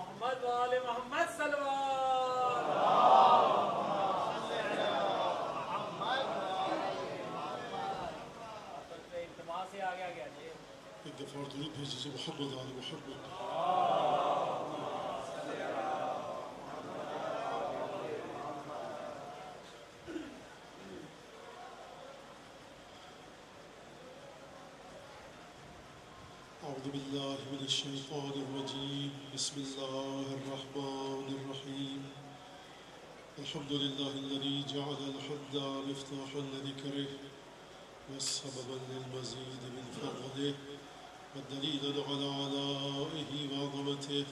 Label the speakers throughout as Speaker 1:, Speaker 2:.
Speaker 1: محمد وآل محمد صلوات. التماس سے آگے آگے آجائے.
Speaker 2: ایک دفعہ درود بھیجیے محمد آل محمد. اعوذ باللہ من الشیطان الرجیم. بسم اللہ الرحمن الرحیم. الحمد للہ الذی جعل الحمد مفتاحا لذکرہ والسببا للمزید من فضله والدليل على آلائه وعظمته.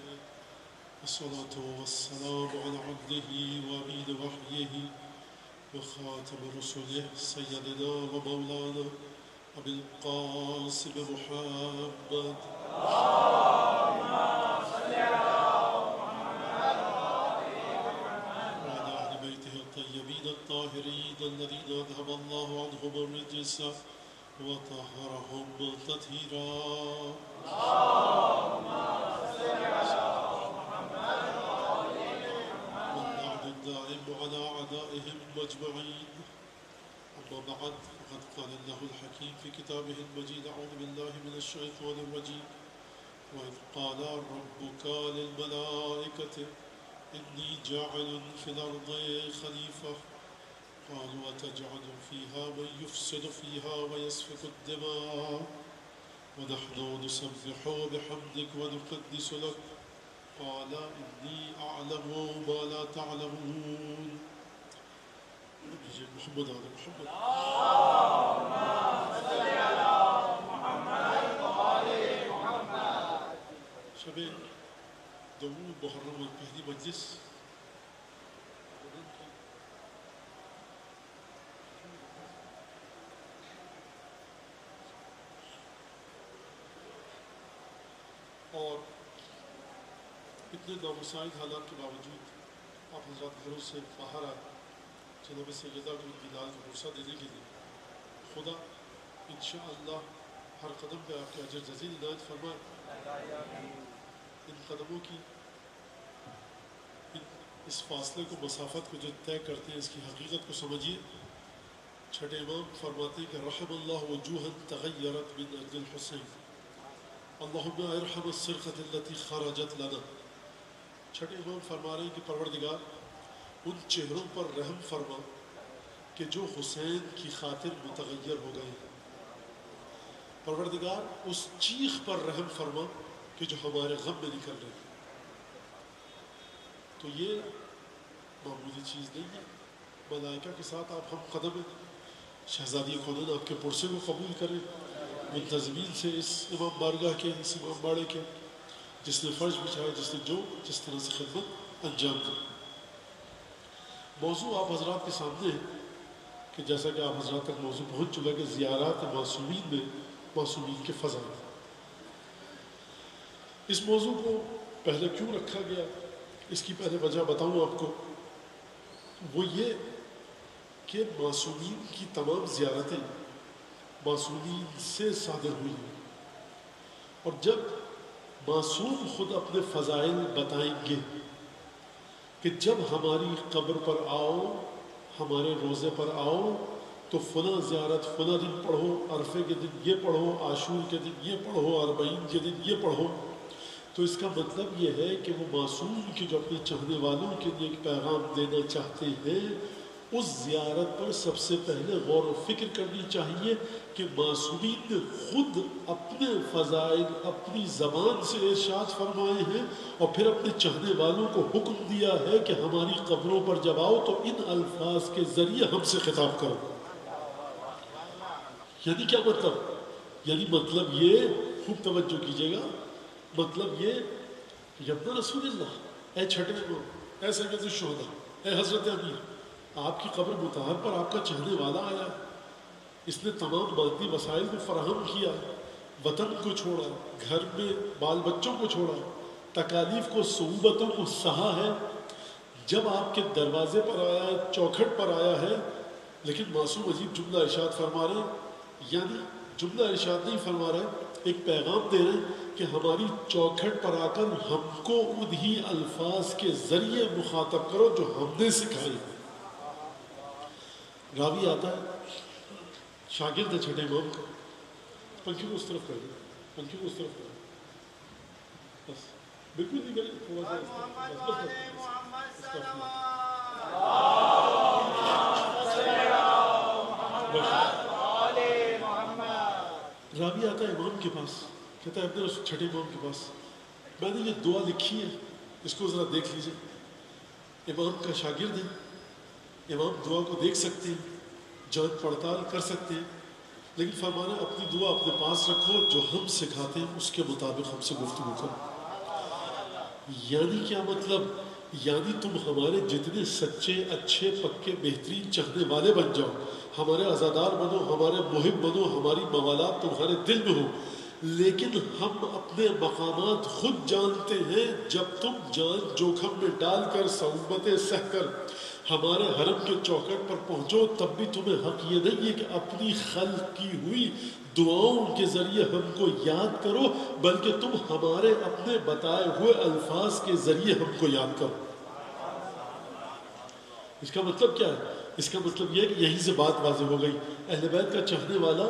Speaker 2: والصلاة والسلام على عبده وأمين وحيه وخاتم رسله سيدنا ومولانا أبي القاسم محمد. وعلى أهل بيته الطيبين الطاهرين الذين أذهب الله عنهم الرجس وطهرهم تطهيرا. واللعن الدائم على أعدائهم أجمعين. أما بعد فقد قال الله الحكيم في كتابه المجيد أعوذ بالله من الشيطان الرجيم. وإذ قال ربك للملائكة إني جاعل في الأرض خليفة قالوا أتجعل فيها من يفسد فيها ويسفك الدماء ونحن نسبح بحمدك ونقدس لك قال إني أعلم ما لا تعلمون. محمد آل محمد. شب دمود محرم اور پہلی مجلس اور اتنے نامساعد حالات کے باوجود آپ حضرات گھروں سے باہر آئے جناب سیدہ کو بلال کو غصہ دینے کے لیے. خدا انشاءاللہ ہر قدم پہ آپ کے اجر جزیل عنایت فرمائے. ان قدموں کی اس فاصلے کو مسافت کو جو طے کرتے ہیں اس کی حقیقت کو سمجھیے. چھٹے امام فرماتے ہیں کہ رحم اللہ وجوہا تغیرت من اجل الحسین اللہم ارحم السرقۃ التي خرجت لنا. چھٹے امام فرما رہے ہیں کہ پروردگار ان چہروں پر رحم فرما کہ جو حسین کی خاطر متغیر ہو گئے ہیں. پروردگار اس چیخ پر رحم فرما کہ جو ہمارے غم میں نکل رہے ہیں. تو یہ معمولی چیز نہیں ہے. ملائکہ کے ساتھ آپ ہم قدم ہیں. شہزادی کونین آپ کے پرسے کو قبول کریں. منتظمین سے اس امام بارگاہ کے اس امام باڑے کے جس نے فرض بچھایا جس نے جو جس طرح سے خدمت انجام دی. موضوع آپ حضرات کے سامنے ہے کہ جیسا کہ آپ حضرات تک موضوع پہنچ چکا کہ زیارات معصومین میں معصومین کے فضائل. اس موضوع کو پہلے کیوں رکھا گیا اس کی پہلے وجہ بتاؤں آپ کو. وہ یہ کہ معصومین کی تمام زیارتیں معصومین سے صادر ہوئی ہیں. اور جب معصوم خود اپنے فضائل بتائیں گے کہ جب ہماری قبر پر آؤ ہمارے روزے پر آؤ تو فلاں زیارت فلاں دن پڑھو, عرفے کے دن یہ پڑھو, عاشور کے دن یہ پڑھو, اربعین کے دن یہ پڑھو. تو اس کا مطلب یہ ہے کہ وہ معصوم کے جو اپنے چاہنے والوں کے لیے ایک پیغام دینا چاہتے ہیں اس زیارت پر سب سے پہلے غور و فکر کرنی چاہیے کہ معصومین نے خود اپنے فضائل اپنی زبان سے ارشاد فرمائے ہیں اور پھر اپنے چاہنے والوں کو حکم دیا ہے کہ ہماری قبروں پر جب آؤ تو ان الفاظ کے ذریعے ہم سے خطاب کرو. یعنی کیا مطلب؟ یعنی مطلب یہ خوب توجہ کیجیے گا. مطلب یہ یبن رسول اللہ اے چھٹے امام اے سید الشہداء اے حضرت امیر آپ کی قبر مطہر پر آپ کا چاہنے والا آیا. اس نے تمام مادی وسائل کو فراہم کیا, وطن کو چھوڑا, گھر میں بال بچوں کو چھوڑا, تکالیف کو صعوبتوں کو سہا ہے. جب آپ کے دروازے پر آیا ہے, چوکھٹ پر آیا ہے, لیکن معصوم عجیب جملہ ارشاد فرما رہے ہیں. یعنی جملہ ارشاد نہیں فرما رہے ایک پیغام دے رہے ہیں کہ ہماری چوکھٹ پر آ کر ہم کو انہی الفاظ کے ذریعے مخاطب کرو جو ہم نے سکھائے. راوی آتا ہے، شاگرد ہے چھٹے امام کا، پنکھی کو اس طرف کر دیں، پنکھی کو اس طرف کر دیں، بس بالکل نہیں کریں، تھوڑا سا راوی آتا ہے امام کے پاس، کہتا ہے اپنے اس چھٹے امام کے پاس، میں نے یہ دعا لکھی ہے، اس کو ذرا دیکھ لیجئے. امام کا شاگرد ہے، امام دعا کو دیکھ سکتے ہیں، جانچ پڑتال کر سکتے ہیں، لیکن فرمانا اپنی دعا اپنے پاس رکھو، جو ہم سکھاتے ہیں اس کے مطابق ہم سے گفتگو کرو. یعنی کیا مطلب؟ یعنی تم ہمارے جتنے سچے اچھے پکے بہترین چاہنے والے بن جاؤ، ہمارے عزادار بنو، ہمارے محب بنو، ہماری موالات تمہارے دل میں ہو، لیکن ہم اپنے مقامات خود جانتے ہیں. جب تم جان جوکھم میں ڈال کر صعوبتیں سہ کر ہمارے حرم کے چوکٹ پر پہنچو، تب بھی تمہیں حق یہ نہیں ہے کہ اپنی خلق کی ہوئی دعاؤں کے ذریعے ہم کو یاد کرو، بلکہ تم ہمارے اپنے بتائے ہوئے الفاظ کے ذریعے ہم کو یاد کرو. اس کا مطلب کیا ہے؟ اس کا مطلب یہ ہے کہ یہیں سے بات واضح ہو گئی، اہل بیت کا چاہنے والا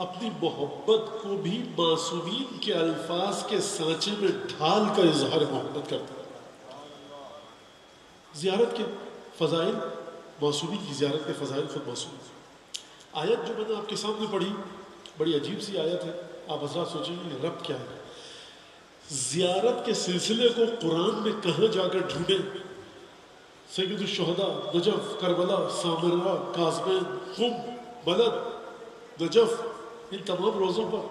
Speaker 2: اپنی محبت کو بھی معصومین کے الفاظ کے سانچے میں ڈھال کر اظہار محبت کرتا ہے. زیارت کے فضائل، معصومین کی زیارت کے فضائل خود معصوم. آیت جو میں نے آپ کے سامنے پڑھی بڑی عجیب سی آیت ہے، آپ حضرات سوچیں گے رب کیا ہے. زیارت کے سلسلے کو قرآن میں کہاں جا کر ڈھونڈیں؟ سید الشہداء، نجف، کربلا، سامرہ، کاظمین، قم، بلد، نجف، ان تمام روزوں پر،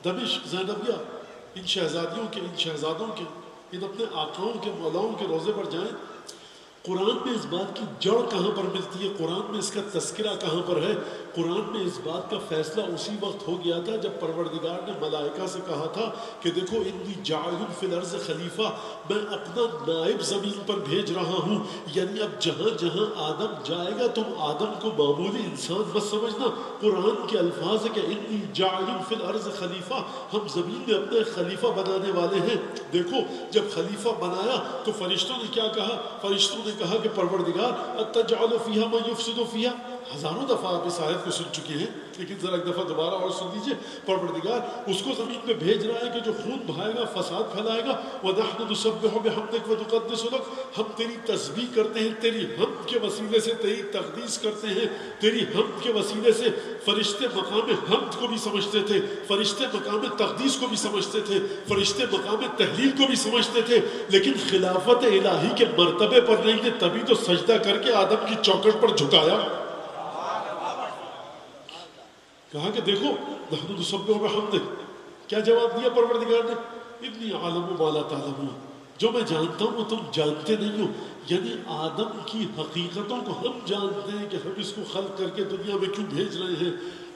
Speaker 2: دمشق، زینبیہ، ان شہزادیوں کے، ان شہزادوں کے، ان اپنے آقاؤں کے، مولاؤں کے روزے پر جائیں. قرآن میں اس بات کی جڑ کہاں پر ملتی ہے؟ قرآن میں اس کا تذکرہ کہاں پر ہے؟ قرآن میں اس بات کا فیصلہ اسی وقت ہو گیا تھا جب پروردگار نے ملائکہ سے کہا تھا کہ دیکھو انی جاعل فی الارض خلیفہ، میں اپنا نائب زمین پر بھیج رہا ہوں. یعنی اب جہاں جہاں آدم جائے گا تم آدم کو معمولی انسان مت سمجھنا. قرآن کے الفاظ ہے کہ انی جاعل فی الارض خلیفہ، ہم زمین میں اپنے خلیفہ بنانے والے ہیں. دیکھو جب خلیفہ بنایا تو فرشتوں نے کیا کہا؟ فرشتوں نے کہا کہ پروردگار اتجعل فیہا من یفسد فیہا. ہزاروں دفعہ آپ اس آیت کو سن چکے ہیں، لیکن ذرا ایک دفعہ دوبارہ اور سن لیجئے. پروردگار اس کو زمین پہ بھیج رہا ہے کہ جو خون بہائے گا، فساد پھیلائے گا. وَنَحْنُ نُسَبِّحُ بِحَمْدِكَ وَنُقَدِّسُ لَكَ، ہم تیری تسبیح کرتے ہیں، تیری حمد کے وسیلے سے تیری تقدیس کرتے ہیں. تیری حمد کے وسیلے سے فرشتے مقام حمد کو بھی سمجھتے تھے، فرشتے مقام تقدیس کو بھی سمجھتے تھے، فرشتے مقام تحلیل کو بھی سمجھتے تھے، لیکن خلافت الہی کے مرتبے پر نہیں تھے. تبھی تو سجدہ کر کے آدم کی چوکٹ پر جھکایا، کہا کہ دیکھو نحن نسبح بحمدک. کیا جواب دیا پروردگار نے؟ انی عالم ما لا تعلمون، جو میں جانتا ہوں وہ تم جانتے نہیں ہو. یعنی آدم کی حقیقتوں کو ہم جانتے ہیں کہ ہم اس کو خلق کر کے دنیا میں کیوں بھیج رہے ہیں.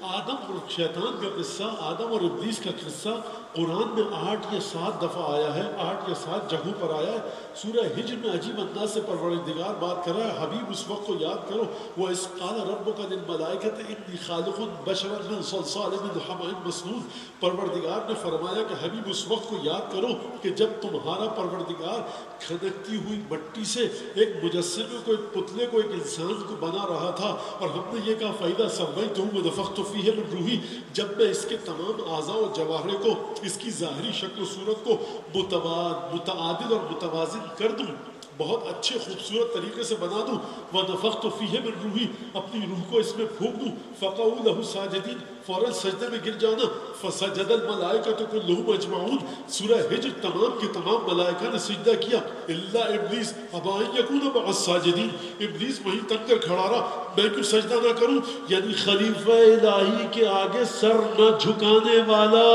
Speaker 2: آدم اور شیطان کا قصہ، آدم اور ابلیس کا قصہ قرآن میں 8 یا 7 دفعہ آیا ہے، 8 یا 7 جگہوں پر آیا ہے. سورہ ہجر میں عجیب انداز سے پروردگار بات کر رہا ہے. حبیب اس وقت کو یاد کرو، وَإِذْ قَالَ رَبُّكَ لِلْمَلَائِكَةِ إِنِّي خَالِقٌ بَشَرًا مِنْ صَلْصَالٍ مِنْ حَمَإٍ مَسْنُونٍ. پروردگار نے فرمایا کہ حبیب اس وقت کو یاد کرو کہ جب تمہارا پروردگار کھدکتی ہوئی مٹی سے ایک مجسمے کو، ایک پتلے کو، ایک انسان کو بنا رہا تھا، اور ہم نے یہ کہا فَإِذَا سَوَّيْتُهُ وَنَفَخْتُ فِيهِ مِنْ رُوحِي، جب میں اس کے تمام اعضاء و جواہر کو، اس کی ظاہری شکل و صورت کو متعادل اور متوازن کر دوں، بہت اچھے خوبصورت طریقے سے بنا دوں. وَنَفَخْتُ فِيهِ مِنْ رُوحِي، اپنی روح کو اس میں پھونک دوں. فَقَعُوا لَهُ سَاجِدِينَ، فوراً سجدے میں گر جانا. فَسَجَدَ الْمَلَائِكَةُ كُلُّهُمْ أَجْمَعُونَ. سورہ ہجر تمام کے تمام ملائکہ نے سجدہ کیا الا ابلیس ابا ان یکون مع الساجدین. ابلیس وہیں تن کر کھڑا رہا، میں کیوں سجدہ نہ کروں؟ یعنی خلیفہ الہی کے آگے سر نہ جھکانے والا.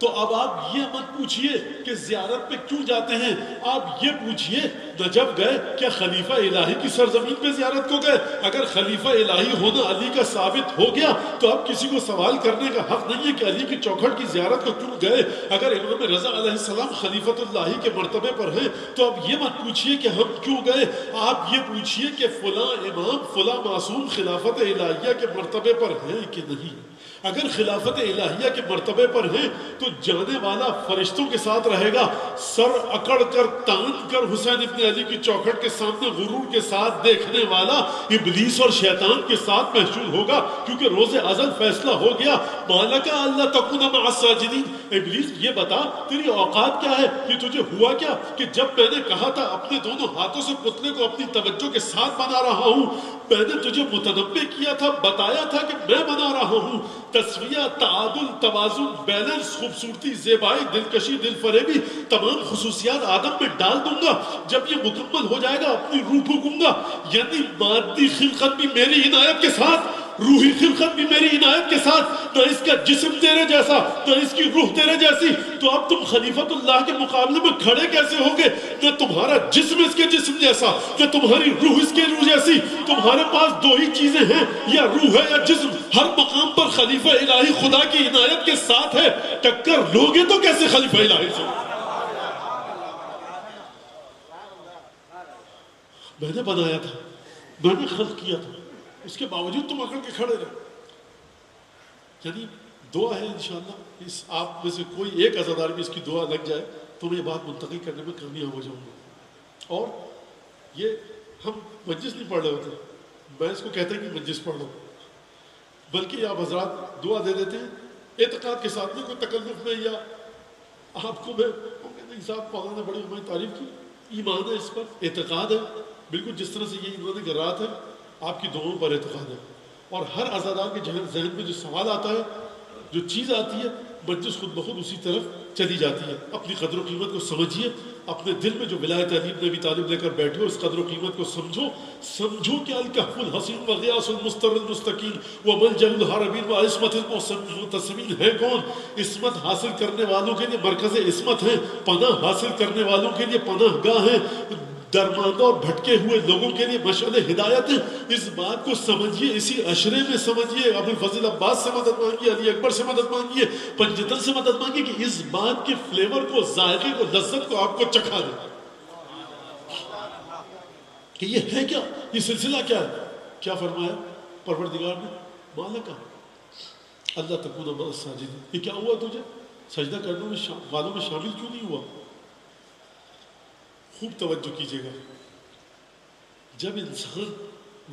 Speaker 2: تو اب آپ یہ مت پوچھئے کہ زیارت پہ کیوں جاتے ہیں، آپ یہ پوچھئے نجف گئے کیا خلیفہ الہی کی سرزمین پہ زیارت کو گئے؟ اگر خلیفہ الہی ہونا علی کا ثابت ہو گیا تو اب کسی کو سوال کرنے کا حق نہیں ہے کہ علی کی چوکھٹ کی زیارت کو کیوں گئے. اگر امام رضا علیہ السلام خلیفۃ اللہ کے مرتبے پر ہیں تو اب یہ مت پوچھئے کہ ہم کیوں گئے، آپ یہ پوچھئے کہ فلاں امام، فلاں معصوم خلافت الہیہ کے مرتبے پر ہیں کہ نہیں. اگر خلافت الہیہ کے مرتبے پر ہیں تو جانے والا فرشتوں کے ساتھ رہے گا، سر اکڑ کر تان کر حسین ابن علی کی چوکھٹ کے سامنے غرور کے ساتھ دیکھنے والا ابلیس اور شیطان کے ساتھ محشور ہوگا، کیونکہ روز ازل فیصلہ ہو گیا مالک اللہ تکون مع الساجدین۔ ابلیس یہ بتا تیری اوقات کیا ہے، یہ تجھے ہوا کیا کہ جب میں نے کہا تھا اپنے دونوں ہاتھوں سے پتلے کو اپنی توجہ کے ساتھ بنا رہا ہوں، میں نے تجھے متنبہ کیا تھا، بتایا تھا کہ میں بنا رہا ہوں، تسویہ، تعادل، توازن، بیلنس، خوبصورتی، زیبائی، دلکشی، دل فریبی، تمام خصوصیات آدم میں ڈال دوں گا۔ جب یہ مکمل ہو جائے گا اپنی روح پھونکوں گا، یعنی مادی خلقت بھی میری عنایت کے ساتھ، روحی خلقت بھی میری عنایت کے ساتھ، نہ اس کا جسم تیرے جیسا نہ اس کی روح تیرے جیسی، تو اب تم خلیفت اللہ کے مقابلے میں کھڑے کیسے ہوگے؟ نہ تمہارا جسم اس کے جسم جیسا، نہ تمہاری روح اس کے روح جیسی، تمہارے پاس دو ہی چیزیں ہیں، یا روح ہے یا جسم۔ ہر مقام پر خلیفہ الہی خدا کی عنایت کے ساتھ ہے، ٹکر لوگے تو کیسے خلیفہ الہی سے؟ میں نے بنایا تھا، میں نے خلق کیا تھا، اس کے باوجود تم اکڑ کے کھڑے رہے۔ یعنی دعا ہے انشاءاللہ اس آپ میں سے کوئی ایک عزادار بھی اس کی دعا لگ جائے تو میں یہ بات منتقل کرنے میں کامیاب ہو جاؤں گا۔ اور یہ ہم مجلس نہیں پڑھ رہے ہوتے، میں اس کو کہتا ہوں کہ مجلس پڑھ لو، بلکہ آپ حضرات دعا دے دیتے ہیں اعتقاد کے ساتھ میں، کوئی تکلف میں یا آپ کو میں کہتے ہیں صاحب مولانا نے بڑی ہماری تعریف کی، ایمان ہے اس پر، اعتقاد ہے، بالکل جس طرح سے یہ ایمان کی رات ہے آپ کی دعاؤں پر اعتقاد ہے۔ اور ہر عزادار کے ذہن میں جو سوال آتا ہے، جو چیز آتی ہے، مجلس خود بخود اسی طرف چلی جاتی ہے۔ اپنی قدر و قیمت کو سمجھیے، اپنے دل میں جو ولایت علی بن ابی طالب لے کر بیٹھے ہو اس قدر و قیمت کو سمجھو کہ الکہف الحصین وغیاث المستر المستقیم وملجأ الہاربین وعصمت المنتصمین ہے کون؟ عصمت حاصل کرنے والوں کے لیے مرکز عصمت ہے، پناہ حاصل کرنے والوں کے لیے پناہ گاہ ہے، درماندہ اور بھٹکے ہوئے لوگوں کے لیے مشعل ہدایت ہے۔ اس بات کو سمجھیے، اسی عشرے میں سمجھیے، ابو الفضل عباس سے مدد مانگیے، علی اکبر سے مدد مانگیے، پنجتن سے مدد مانگیے کہ اس بات کے فلیور کو، ذائقے کو، لذت کو آپ کو چکھا دیں کہ یہ ہے کیا، یہ سلسلہ کیا ہے۔ کیا فرمایا پروردگار نے؟ مالکا اللہ تکون مع الساجدین، یہ کیا ہوا تجھے؟ سجدہ کرنے والوں میں شامل کیوں نہیں ہوا؟ خوب توجہ کیجئے گا، جب انسان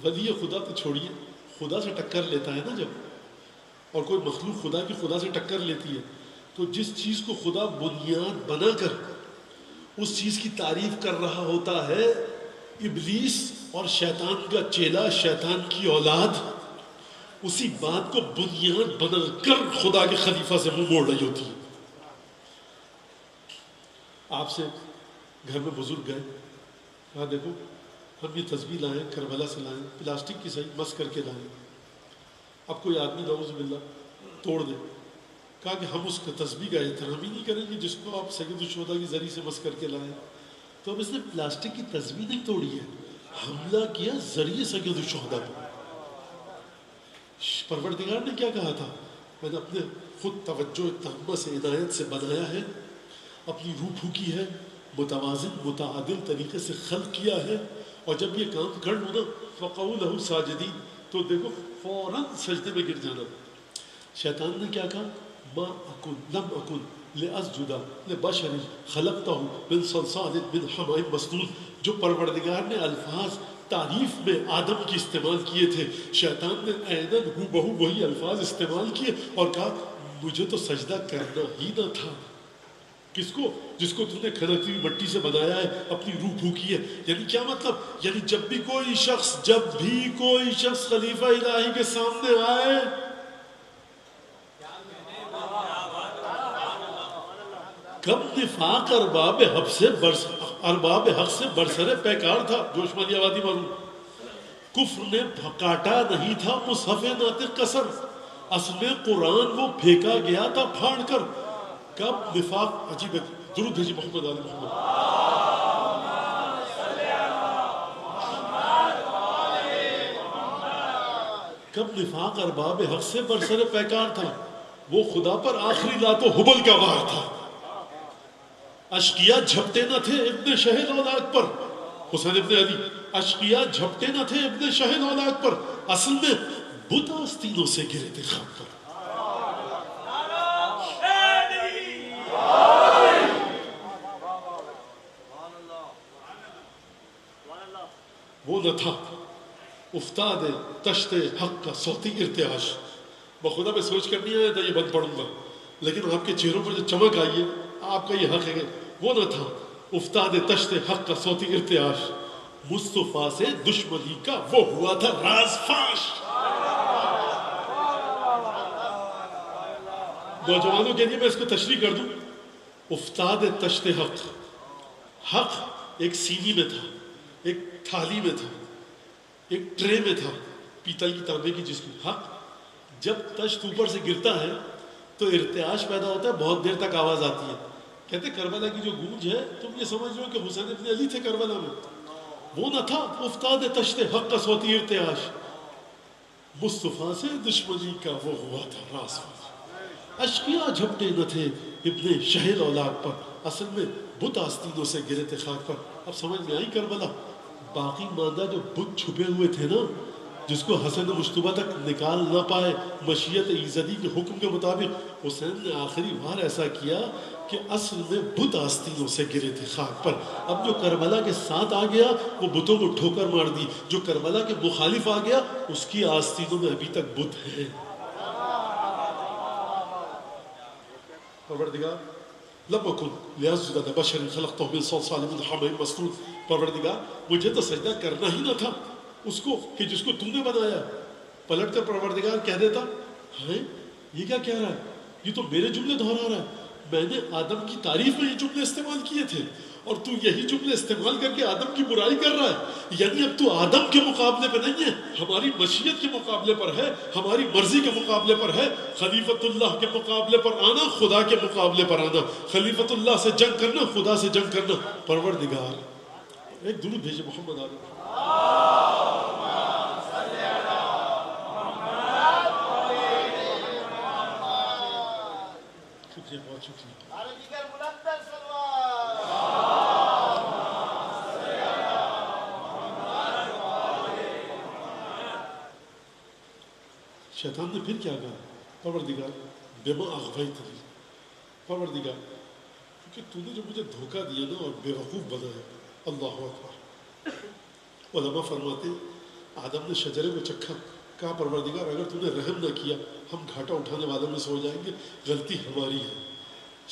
Speaker 2: ولی خدا تو چھوڑیے، خدا سے ٹکر لیتا ہے نا جب، اور کوئی مخلوق خدا کی خدا سے ٹکر لیتی ہے، تو جس چیز کو خدا بنیاد بنا کر اس چیز کی تعریف کر رہا ہوتا ہے، ابلیس اور شیطان کا چیلا، شیطان کی اولاد اسی بات کو بنیاد بنا کر خدا کے خلیفہ سے منہ موڑ رہی ہوتی ہے۔ آپ سے گھر میں بزرگ گئے، کہا دیکھو ہم یہ تسبیح لائیں، کربلا سے لائیں، پلاسٹک کی صحیح مس کر کے لائیں، اب کوئی آدمی نعوذ باللہ توڑ دے، کہا کہ ہم اس تسبیح کا احترام ہی نہیں کریں گے جس کو آپ سید الشہداء کی ذریعے سے مس کر کے لائیں۔ تو اب اس نے پلاسٹک کی تسبیح نہیں توڑی ہے، حملہ کیا ذریعے سید الشہداء پر۔ پروردگار نے کیا کہا تھا؟ میں نے اپنے خود توجہ تامہ سے عنایت سے بنایا ہے، اپنی روح پھونکی ہے، متوازن متعادل طریقے سے خلق کیا ہے، اور جب یہ کام کر لوں نا فقعوا لہ ساجدین، تو دیکھو فوراً سجدے میں گر جانا۔ شیطان نے کیا کہا؟ ما اکن لم اکن لاسجد لبشر خلقتہ من صلصال من حمأ مسنون، جو پروردگار نے الفاظ تعریف میں آدم کی استعمال کیے تھے، شیطان نے عیناً ہو بہو وہی الفاظ استعمال کیے اور کہا مجھے تو سجدہ کرنا ہی نہ تھا۔ کس کو؟ جس کو تم نے کھنکتی ہوئی مٹی سے بنایا ہے، اپنی روح پھونکی ہے۔ یعنی کیا مطلب؟ یعنی جب بھی کوئی شخص خلیفہ الہی کے سامنے آئے، کب نفاق ارباب حق سے برسر پیکار تھا، جوش مالی آبادی معلوم، کفر نے کاٹا نہیں تھا مصحف ناطق کسر، اصل قرآن وہ پھینکا گیا تھا پھاڑ کر۔ کب نفاق، عجیب ہے، درود بھیجی محمد آل محمد، کب نفاق ارباب حق سے برسر پیکار تھا، وہ خدا پر آخری لات و حبل کا وار تھا۔ اشقیاء جھپٹے نہ تھے ابن شہید اولاد پر، حسین ابن علی، اشقیاء جھپٹے نہ تھے ابن شہید اولاد پر، اصل میں بت آستینوں سے گرے تھے خاک پر۔ وہ نہ تھا افتاد تشت حق کا صوتی ارتعاش. بخدا میں سوچ کر نہیں آیا تھا یہ بند پڑھوں گا، لیکن آپ کے چہروں پر جو چمک آئی ہے، آپ کا یہ حق ہے کہ وہ نہ تھا افتاد تشت حق کا صوتی ارتعاش، مصطفیٰ سے دشمنی کا وہ ہوا تھا راز فاش. نوجوانوں کے لیے میں اس کو تشریح کر دوں. افتاد تشت حق، حق ایک سینی میں تھا، ایک تھالی میں تھا، ایک ٹرے میں تھا پیتل کی تانبے کی، جس میں حق جب تشت اوپر سے گرتا ہے تو ارتعاش پیدا ہوتا ہے، بہت دیر تک آواز آتی ہے. کہتے کربلا کی جو گونج ہے تم یہ سمجھ رہے ہو کہ حسین ابن علی تھے کربلا میں. وہ نہ تھا افتاد تشت حق کا صوتی ارتعاش، مصطفیٰ سے دشمنی کا وہ ہوا تھا راز فاش. اشکیا جھپٹے نہ تھے ابن شہل اولاد پر، اصل میں بت آستینوں سے گرے تھے خاک پر. اب سمجھ میں آئی کربلا. باقی ماندہ جو بت چھپے ہوئے تھے نا، جس کو حسن مشتبہ تک نکال نہ پائے مشیت ایزدی کے حکم کے مطابق، حسین نے آخری بار ایسا کیا کہ اصل میں بت آستینوں سے گرے تھے خاک پر. اب جو کربلا کے ساتھ آ گیا وہ بتوں کو ٹھوکر مار دی، جو کربلا کے مخالف آ گیا اس کی آستینوں میں ابھی تک بت ہیں. پروردگار لم اکن لیسجد لبشر خلقتہ من صلصال من حمإ مسنون. پروردگار مجھے تو سجدہ کرنا ہی نہ تھا اس کو کہ جس کو تم نے بنایا. پلٹ کر پروردگار کہہ دیتا ہے یہ کیا کہہ رہا ہے، یہ تو میرے جملے دہرا رہا ہے، میں نے آدم کی تعریف میں یہ جملے استعمال کیے تھے اور تو یہی جملے استعمال کر کے آدم کی برائی کر رہا ہے. یعنی اب تو آدم کے مقابلے پہ نہیں ہے، ہماری مشیت کے مقابلے پر ہے، ہماری مرضی کے مقابلے پر ہے. خلیفۃ اللہ کے مقابلے پر آنا، خدا کے مقابلے پر آنا، خلیفۃ اللہ سے جنگ کرنا، خدا سے جنگ کرنا. پروردگار ایک درود بھیجے محمد آدم. شکریہ، بہت شکریہ. شیطان نے پھر کیا کہا، پروردگار بما اغویتنی، پروردگار کیونکہ تو نے جو مجھے دھوکہ دیا نا اور بیوقوف بنایا. اللہ اکبر. علماء فرماتے آدم نے شجرے کو چکھا، کہا پروردگار اگر تو نے رحم نہ کیا ہم گھاٹا اٹھانے والوں میں سے ہو جائیں گے، غلطی ہماری ہے.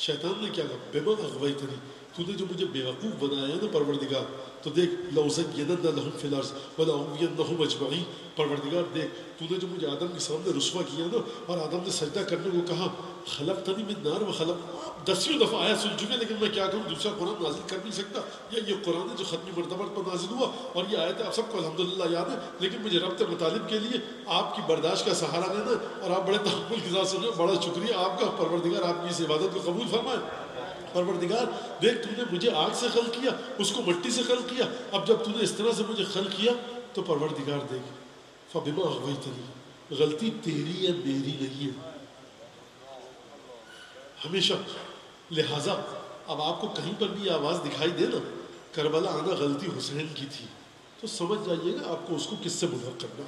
Speaker 2: شیطان نے کیا کہا بما اغویتنی، تو نے جو مجھے بیوقوف بنایا ہے نا پروردگار، تو دیکھ لَأُزَيِّنَنَّ لَهُمْ فِي الْأَرْضِ وَلَأُغْوِيَنَّهُمْ أَجْمَعِينَ. پروردگار دیکھ تو نے جو مجھے آدم کے سامنے رسوا کیا نا اور آدم نے سجدہ کرنے کو کہا، خلقتنی من نار و خلق، 10 دفعہ آیا سن چکے لیکن میں کیا کروں، دوسرا قرآن نازل کر نہیں سکتا. یہ قرآن ہے جو ختمی مرتبہ پر نازل ہوا اور یہ آیت آپ سب کو الحمدللہ یاد ہے، لیکن مجھے ربط مطالب کے لیے آپ کی برداشت کا سہارا لینا اور آپ بڑے تحمل کے ساتھ سنیں. بڑا شکریہ آپ کا. پروردگار آپ کی اس عبادت کو قبول فرمائے. پروردگار دیکھ تو نے مجھے آگ سے خلق کیا، اس کو مٹی سے خلق کیا، اب جب تو نے اس طرح سے مجھے خلق کیا تو پروردگار دیکھ فَبِمَا أَغْوَيْتَنِي، غلطی تیری ہے میری نہیں ہے ہمیشہ. لہٰذا اب آپ کو کہیں پر بھی آواز دکھائی دے نا کربلا آنا غلطی حسین کی تھی تو سمجھ جائیے گا آپ کو اس کو کس سے ملحق کرنا.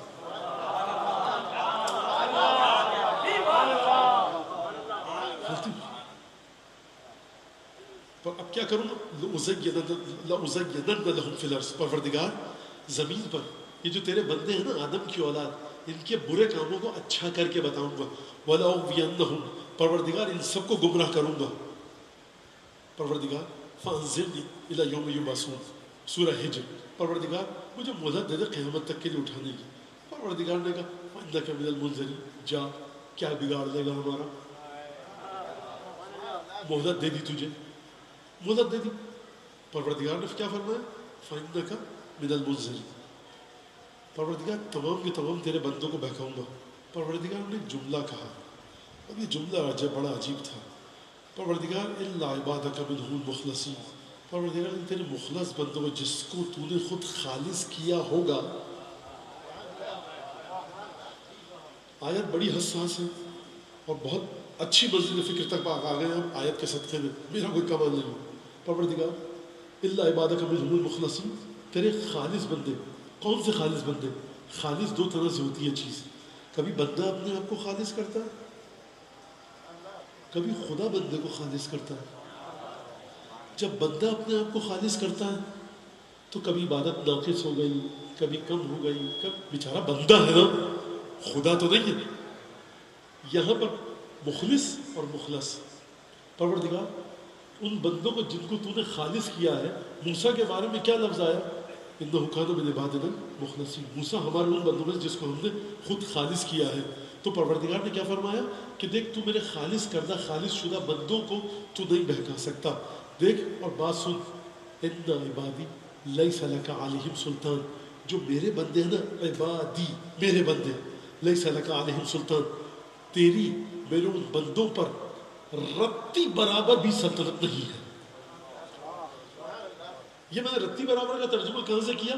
Speaker 2: غلطی. اب کیا کروں، لَأُزَيِّنَنَّ لَهُمْ فِي الْأَرْضِ. پروردگار زمین پر یہ جو تیرے بندے ہیں نا آدم کی اولاد، ان کے برے کاموں کو اچھا کر کے بتاؤں گا. وَلَأُغْوِيَنَّهُمْ، پروردگار ان سب کو گمراہ کروں گا. پروردگار فَأَنزِرْنِي إِلَى يَوْمِ يُبْعَثُونَ، سورہ ہجر. پروردگار مجھے مہلت دے دے قیامت تک کے لیے اٹھانے کی. پروردگار نے کہا فَإِنَّكَ مِنَ الْمُنذَرِينَ، جا، کیا بگاڑ لے گا ہمارا، مہلت دے دی تجھے، مہلت دے دی. پروردگار نے کیا فرمایا فَإِنَّكَ مِنَ الْمُنذَرِينَ. پروردگار تمام کے تمام تیرے بندوں کو بہکاؤں گا. پروردگار نے ایک جملہ کہا اور یہ جملہ بڑا عجیب تھا. پروردگار إِلَّا عِبَادَكَ مِنْهُمُ الْمُخْلَصِينَ. پروردگار نے تیرے مخلص بندوں کو جس کو تو نے خود خالص کیا ہوگا. آیت بڑی حساس ہے اور بہت اچھی منزل فکر تک آ گئے ہم آیت کے صدقے میں، میرا کوئی کمال نہیں. پروردگار إِلَّا عِبَادَكَ مِنْهُمُ الْمُخْلَصِينَ، تیرے خالص بندے. کون سے خالص بندے؟ خالص دو طرح سے ہوتی ہے چیز. کبھی بندہ اپنے آپ کو خالص کرتا ہے، کبھی خدا بندے کو خالص کرتا ہے. جب بندہ اپنے آپ کو خالص کرتا ہے تو کبھی عبادت ناقص ہو گئی، کبھی کم ہو گئی، کب بیچارہ بندہ ہے نا، خدا تو نہیں ہے. یہاں پر مخلص اور مخلص، پروردگار ان بندوں کو جن کو تو نے خالص کیا ہے. موسیٰ کے بارے میں کیا لفظ آیا؟ انہ کان من عبادنا مخلصین. موسیٰ ہمارے ان بندوں میں جس کو ہم نے خود خالص کیا ہے. تو پروردگار نے کیا فرمایا کہ دیکھ تو میرے خالص کردہ خالص شدہ بندوں کو تو نہیں بہکا سکتا. دیکھ اور بات سن، ان عبادی لیس لک علیہم سلطان. جو میرے بندے ہیں نا، عبادی میرے بندے، لیس لک علیہم سلطان، تیری میرے ان بندوں پر رتی برابر بھی سلطنت نہیں ہے. یہ میں نے رتی برابر کا ترجمہ کہاں سے کیا؟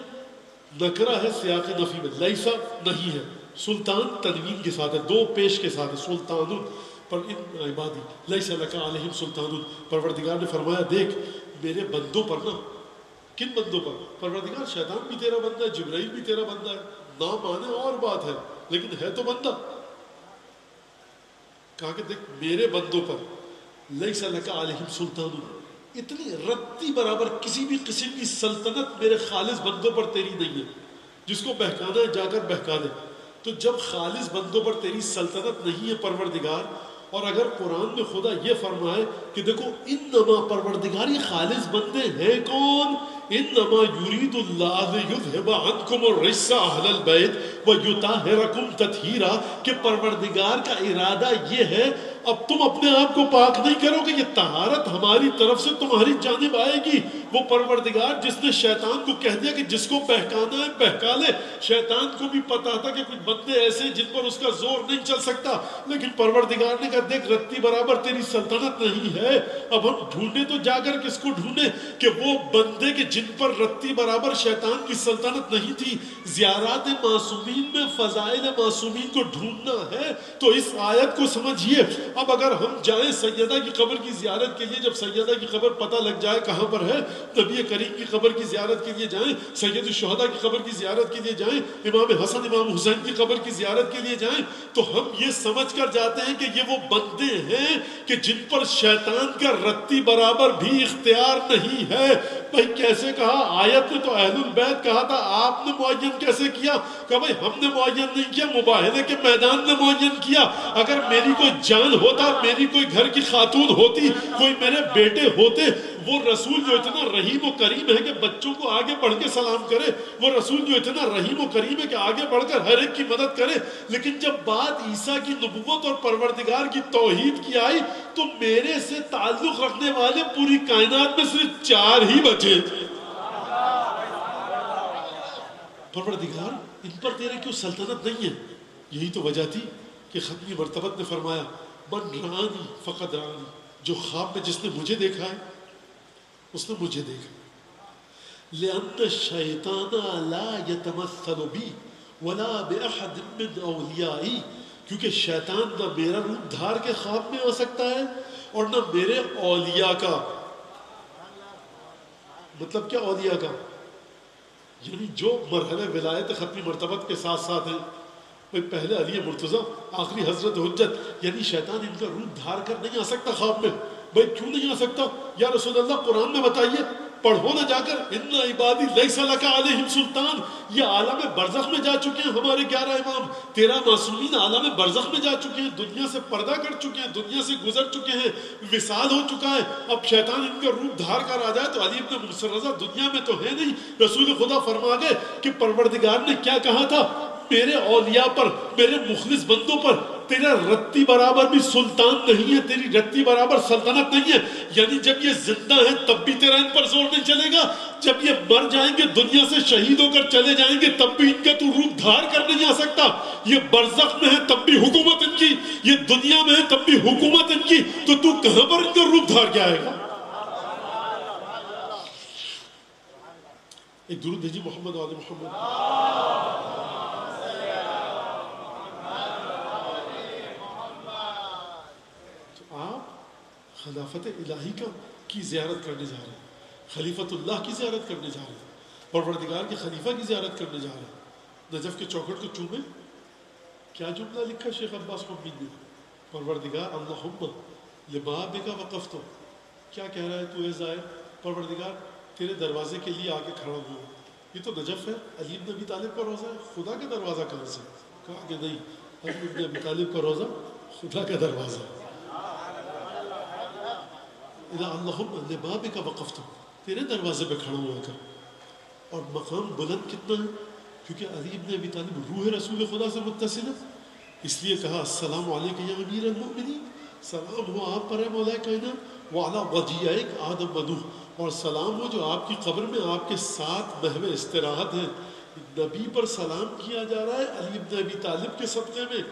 Speaker 2: نکرہ ہے سیاق نفی میں، لیسا نہیں ہے، سلطان تنوین کے ساتھ ہے، دو پیش کے ساتھ ہے، سلطان پر ان عبادی لیسا لک علیہم سلطان. پروردگار نے فرمایا دیکھ میرے بندوں پر نا، کن بندوں پر؟ پروردگار شیطان بھی تیرا بندہ ہے، جبرائیل بھی تیرا بندہ ہے، نہ مانے اور بات ہے لیکن ہے تو بندہ. کہا کہ دیکھ میرے بندوں پر لیس لک علیہم سلطان، اتنی رتی برابر کسی بھی قسم کی سلطنت میرے خالص بندوں پر تیری نہیں ہے. جس کو بہکانا ہے جا کر بہکا دے. تو جب خالص بندوں پر تیری سلطنت نہیں ہے پروردگار، اور اگر قرآن میں خدا یہ فرمائے کہ دیکھو انما پروردگار یہ خالص بندے ہیں کون؟ انما یرید اللہ لیذھب عنکم الرجس اہل البیت ویطہرکم تطہیرا، کہ پروردگار کا ارادہ یہ ہے اب تم اپنے آپ کو پاک نہیں کرو گے، یہ طہارت ہماری طرف سے تمہاری جانب آئے گی. وہ پروردگار جس نے شیطان کو کہہ دیا کہ جس کو بہکانا ہے بہکا لے. شیطان کو بھی پتا تھا کہ کچھ بندے ایسے جن پر اس کا زور نہیں چل سکتا، لیکن پروردگار نے کہا دیکھ رتی برابر تیری سلطنت نہیں ہے. اب ہم ڈھونڈے تو جا کر کس کو ڈھونڈے کہ وہ بندے کہ جن پر رتی برابر شیطان کی سلطنت نہیں تھی. زیارات معصومین میں فضائل معصومین کو ڈھونڈنا ہے تو اس آیت کو سمجھیے. اب اگر ہم جائیں سیدہ کی قبر کی زیارت کے لیے، جب سیدہ کی قبر پتہ لگ جائے کہاں پر ہے، نبی کریم کی قبر کی زیارت کے لیے جائیں، سید الشہداء کی قبر کی زیارت کے لیے جائیں، امام حسن امام حسین کی قبر کی زیارت کے لیے جائیں، تو ہم یہ سمجھ کر جاتے ہیں کہ یہ وہ بندے ہیں کہ جن پر شیطان کا رتی برابر بھی اختیار نہیں ہے. بھائی کیسے کہا؟ آیت میں تو اہل البیت کہا تھا، آپ نے معین کیسے کیا؟ کہ بھائی ہم نے معین نہیں کیا، مباہلے کے میدان نے معین کیا. اگر میری کوئی جان ہوتا، میری کوئی گھر کی خاتون ہوتی، کوئی میرے بیٹے ہوتے، وہ رسول جو اتنا رحیم و کریم ہے کہ بچوں کو آگے بڑھ کے سلام کرے، وہ رسول جو اتنا رحیم و کریم ہے کہ آگے بڑھ کر ہر ایک کی مدد کرے. لیکن جب بات عیسیٰ کی نبوت اور پروردگار کی توحید کی آئی تو میرے سے تعلق رکھنے والے پوری کائنات میں صرف 4 ہی بچے. پروردگار ان پر تیرے کیوں سلطنت نہیں ہے؟ یہی تو وجہ تھی کہ ختمی مرتبت نے فرمایا من رانی فقد رانی، جو خواب میں جس نے مجھے دیکھا ہے اس نے مجھے دیکھا. لأن الشیطان لا يتمثل بی ولا بأحد من اولیائی، کیونکہ شیطان نہ میرا روپ دھار کے خواب میں آ سکتا ہے اور نہ میرے اولیاء کا. مطلب کیا اولیاء کا؟ یعنی جو مرحلہ ولایت ختمی مرتبت کے ساتھ ساتھ ہیں، پہلے علی مرتضیٰ، آخری حضرت حجت، یعنی شیطان ان کا روپ دھار کر نہیں آ سکتا خواب میں. بھائی کیوں نہیں آ سکتا یا رسول اللہ؟ قرآن میں بتائیے، پڑھو نہ جا کر، ان عبادی لیس لک علیہم سلطان. یہ عالم برزخ میں جا چکے ہیں ہمارے 11 امام، 13 معصومین عالم برزخ میں جا چکے ہیں، دنیا سے پردہ کر چکے ہیں، دنیا سے گزر چکے ہیں، وصال ہو چکا ہے. اب شیطان ان کا روپ دھار کر آ جائے تو علی ابن موسیٰ رضا دنیا میں تو ہے نہیں. رسول خدا فرما گئے کہ پروردگار نے کیا کہا تھا؟ میرے اولیاء پر، میرے مخلص بندوں پر تیرا رتی برابر بھی سلطان نہیں ہے، تیری رتی برابر سلطنت نہیں ہے. یعنی جب یہ زندہ ہیں تب بھی تیرا ان پر زور نہیں چلے گا، جب یہ مر جائیں گے دنیا سے شہید ہو کر چلے جائیں گے تب بھی ان کا تو روپ دھار کر نہیں آ سکتا. یہ برزخ میں ہے تب بھی حکومت ان کی، یہ دنیا میں ہے تب بھی حکومت ان کی، تو کہاں پر ان کا روپ دھار کے آئے گا؟ ایک درود بھیجی محمد و آل محمد. آپ خلافت الہی کی زیارت کرنے جا رہے ہیں، خلیفت اللہ کی زیارت کرنے جا رہے ہیں، پروردگار کے خلیفہ کی زیارت کرنے جا رہے ہیں. نجف کے چوکھٹ کو چومیں. کیا جملہ لکھا شیخ عباس محمد نے؟ پروردگار اللہم لبابک وقفتو. کیا کہہ رہا ہے تو اے زائر؟ پروردگار تیرے دروازے کے لیے آ کے کھڑا ہوا. یہ تو نجف ہے, علی بن ابی طالب کا روزہ ہے, خدا کا دروازہ کہاں سے؟ کہا کہ نہیں, علی بن ابی طالب کا روزہ خدا کا دروازہ. اللہم لبابک وقفت, تیرے دروازے پہ کھڑا ہوا کر. اور مقام بلند کتنا ہے, کیونکہ علی بن ابی طالب روح رسول خدا سے متصل ہے, اس لیے کہا السلام علیکم یا امیر المؤمنین, سلام ہو آپ پر ہے مولا کائنات, وعلی وجیعک آدم و نوح, اور سلام ہو جو آپ کی قبر میں آپ کے ساتھ محو استراحت ہیں. نبی پر سلام کیا جا رہا ہے علی بن ابی طالب کے صدقے میں.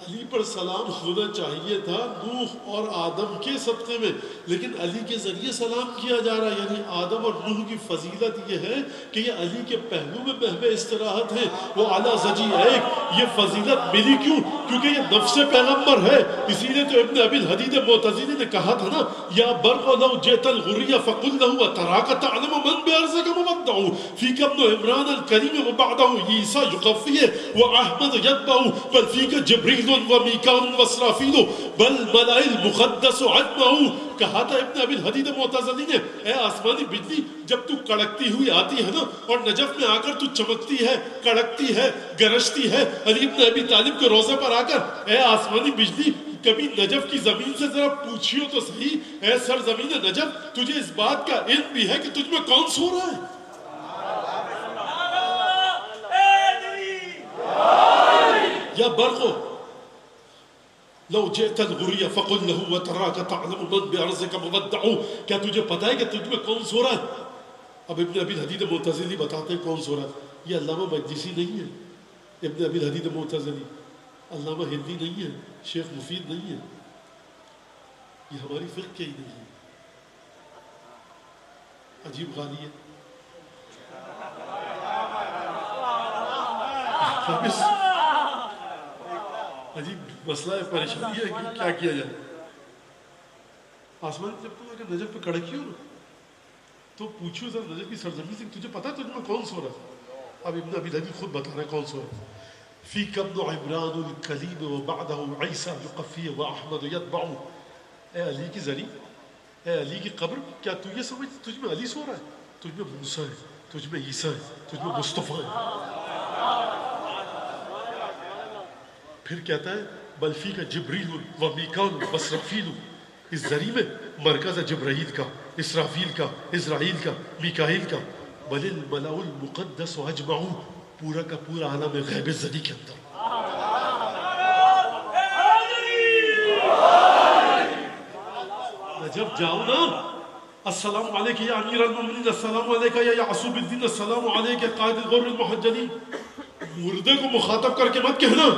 Speaker 2: علی پر سلام ہونا چاہیے تھا نوح اور آدم کے صدقے میں, لیکن علی کے ذریعے سلام کیا جا رہا ہے. یعنی آدم اور نوح کی فضیلت یہ ہے کہ یہ علی کے پہلو میں محو استراحت ہے. وہ اعلیٰ زجی ایک, یہ فضیلت ملی کیوں؟ کیونکہ یہ نفس پیغمبر ہے. اسی لیے تو ابن ابی الحدید معتزلی نے کہا تھا نا, یا برق لو جیت الغریہ فقل له تراک تعلم من بیارزک مبدعو فیک ابن عمران الکریم وبعدہ عیسیٰ یقفیہ واحمد یدبعو بل فیک جبریل ومیکان واسرافیل بل ملائل مقدس عجمعو. کہا تھا ابن ابی الحدید معتزلی نے, اے آسمانی بجلی جب تو کڑکتی ہوئی آتی ہے نا, اور نجف میں آ کر تو چمکتی ہے, کڑکتی ہے, گرجتی ہے, علی ابن ابی طالب کے روزے پر آ کر, اے آسمانی بجلی کبھی نجف کی زمین سے ذرا پوچھیو تو صحیح, اے سرزمین نجف تجھے اس بات کا علم بھی ہے کہ تجھ میں کون سو رہا ہے؟ یا برقو لو جئت الغریہ فقل له وتراک تعلم من بعرضک مبدعو, کیا تجھے پتا ہے کہ تجھ میں کون سو رہا ہے؟ اب ابن ابی الحدید معتزلی بتاتے ہیں کون سو رہا ہے. یہ علامہ مجلسی نہیں ہے, ابن ابی الحدید معتزلی علامہ ہندی نہیں ہے, شیخ مفید نہیں ہے, یہ ہماری فقہ کے ہی نہیں ہے. عجیب غالی ہے. عجیب مسئلہ ہے, پریشانی ہے کہ کیا کیا جائے. آسمان جب تم اگر نجف پہ کڑکی ہو نا تو پوچھو ذرا نجف کی سرزمین سے, تجھے پتا تجھ میں کون سو رہا ہے؟ اب ابن ابی الحدید خود بتا رہے کون سو رہا ہے. فیک ابن عمران الکلیم وبعدہ عیسیٰ یقفی واحمد یتبع. اے علی کی زری, اے علی کی قبر, کیا تو یہ سمجھ تجھ میں علی سو رہا ہے؟ تجھ میں موسیٰ ہے, تجھ میں عیسیٰ ہے, تجھ میں مصطفیٰ ہے. پھر کہتا ہے بل فیک جبریل و میکان و اسرافیل, اس زری میں مرکز ہے جبرائیل کا, اسرافیل کا, اسرائیل کا, میکائیل کا. بل الملأ المقدس اجمعو, پورا کا پورا عالم غیب زری کے اندر. جب جاؤ نا, السلام علیکم یا امیر المومنین, السلام علیکم یا یعصوب الدین, السلام علیکم قائد الغر المحجلین. مردے کو مخاطب کر کے مت کہنا.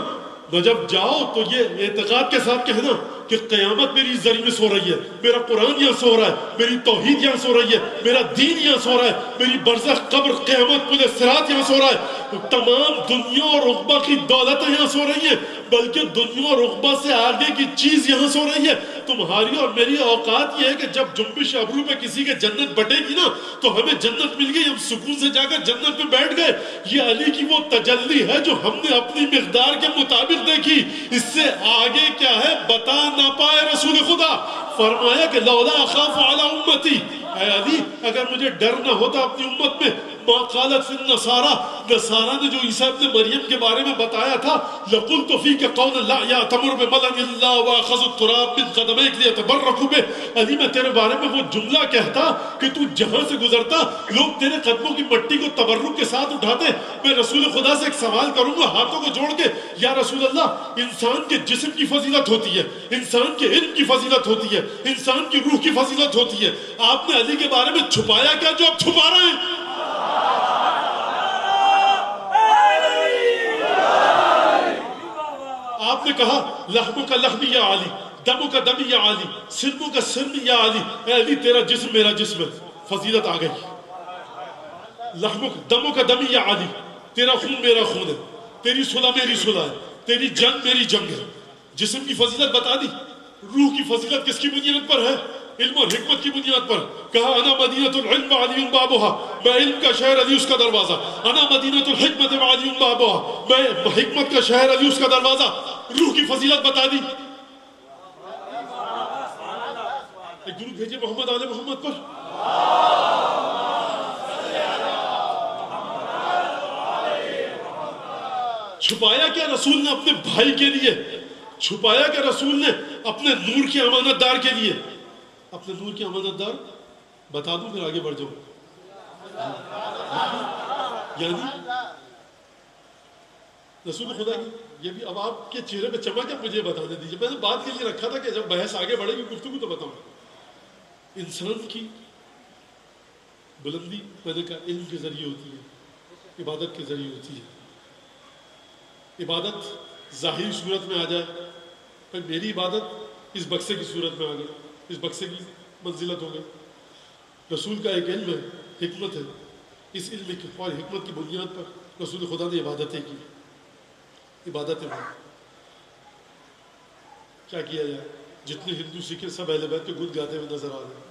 Speaker 2: جب جاؤ تو یہ اعتقاد کے ساتھ کہنا کہ قیامت میری زری میں سو رہی ہے, میرا قرآن یہاں سو رہا ہے, میری توحید یہاں سو رہی ہے, میرا دین یہاں سو رہا ہے, میری برزخ قبر قیامت پل صراط یہاں سو رہا ہے, تمام دنیا اور عقبہ کی دولتیں یہاں سو رہی ہیں, بلکہ دنیا اور عقبہ سے آگے کی چیز یہاں سو رہی ہے. تمہاری اور میری اوقات یہ ہے کہ جب جنبش ابرو پہ کسی کے جنت بٹے گی نا تو ہمیں جنت مل گئی, ہم سکون سے جا کر جنت میں بیٹھ گئے. یہ علی کی وہ تجلی ہے جو ہم نے اپنی مقدار کے مطابق دیکھی. اس سے آگے کیا ہے بتا نہ پائے رسول خدا. فرمایا کہ لولا اخاف علی امتی, اے علی اگر مجھے ڈر نہ ہوتا اپنی امت میں, ما قالت فی النصارى, نصارہ نے جو عیسیٰ ابن مریم کے بارے میں بتایا تھا, لقلت فیک قولا لا یأتمر بملن الا واخذ التراب من قدمیک لیتبرکوا بہ. علی میں تیرے بارے میں وہ جملہ کہتا کہ تو جہاں سے گزرتا لوگ تیرے قدموں کی مٹی کو تبرک کے ساتھ اٹھاتے. میں رسول خدا سے ایک سوال کروں گا ہاتھوں کو جوڑ کے, یا رسول اللہ, انسان کے جسم کی فضیلت ہوتی ہے, انسان کے علم کی فضیلت ہوتی ہے, انسان کی روح کی فضیلت ہوتی ہے, آپ نے علی کے بارے میں چھپایا کیا جو آپ چھپا رہے ہیں؟ آپ نے کہا لحموں کا لحمی یا علی, دموں کا دمی یا علی, سرموں کا سرمی یا علی. اے علی تیرا جسم میرا جسم ہے, فضیلت آ گئی. لحموں دموں کا دمی یا علی, تیرا خون میرا خون ہے, تیری صلح میری صلح ہے, تیری جنگ میری جنگ ہے. جسم کی فضیلت بتا دی. روح کی فضیلت کس کی بنیاد پر ہے؟ علم اور حکمت کی بنیاد پر. کہا انا مدینۃ العلم وعلی بابها, میں علم کا شہر علی اس کا دروازہ. انا مدینۃ الحکمت وعلی بابها, میں حکمت کا شہر علی اس کا دروازہ. روح کی فضیلت بتا دی. ایک درود بھیجے محمد آل محمد پر. چھپایا کیا رسول نے اپنے بھائی کے لیے؟ چھپایا کیا رسول نے اپنے نور کے امانت دار کے لیے؟ اپنے نور کے امانت دار بتا دوں پھر آگے بڑھ جاؤں. یعنی رسول خدا کی یہ بھی اب آپ کے چہرے پہ چمک ہے, مجھے بتانے دیجیے. میں نے بات کے لیے رکھا تھا کہ جب بحث آگے بڑھے گی گفتگو تو بتاؤں. انسان کی بلندی میں نے کہا علم کے ذریعے ہوتی ہے, عبادت کے ذریعے ہوتی ہے. عبادت ظاہری صورت میں آ جائے, پھر میری عبادت اس بکسے کی صورت میں آ گئی, اس بکسے کی منزلت ہو گئی. رسول کا ایک علم ہے, حکمت ہے, اس علم کی اور حکمت کی بنیاد پر رسول خدا نے عبادتیں کی. عبادتیں کیا کیا جائے؟ جتنے ہندو سکھ سب اہل بیت کے گن گاتے ہوئے نظر آ رہے ہیں.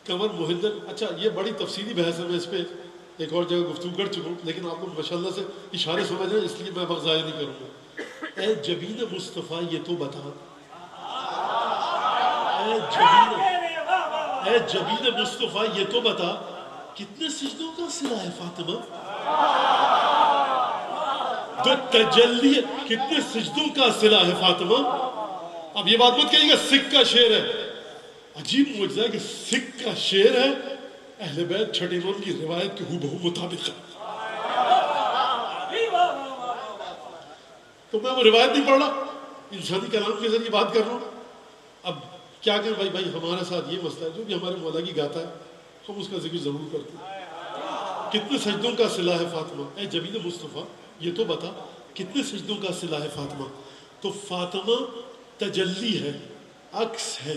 Speaker 2: قمر مہندر, اچھا یہ بڑی تفصیلی بحث ہے, میں اس پہ ایک اور جگہ گفتگو کر چکا ہوں, لیکن آپ لوگ ماشاءاللہ سے اشارے سمجھ رہے ہیں, اس لیے میں وقت ضائع نہیں کروں گا. اے جبین مصطفیٰ یہ تو بتا, اے جبین مصطفیٰ یہ تو بتا, کتنے سجدوں کا صلہ ہے فاطمہ؟ تو تجلی کتنے سجدوں کا صلہ ہے فاطمہ؟ اب یہ بات مت کہیے گا سکھ کا شعر ہے. عجیب معجزہ ہے کہ سکھ کا شعر ہے, اہل بیت چھٹے امام کی روایت کے ہو بہو مطابق ہے. تو میں وہ روایت نہیں پڑھ رہا, انسانی کلام کے ذریعے بات کر رہا ہوں. اب کیا کہ بھائی ہمارے ساتھ یہ مسئلہ ہے, جو بھی ہمارے مولا کی گاتا ہے ہم اس کا ذکر ضرور کرتے ہیں. کتنے سجدوں کا صلہ ہے فاطمہ؟ اے جبین مصطفیٰ یہ تو بتا, کتنے سجدوں کا صلہ ہے فاطمہ؟ تو فاطمہ تجلی ہے, عکس ہے,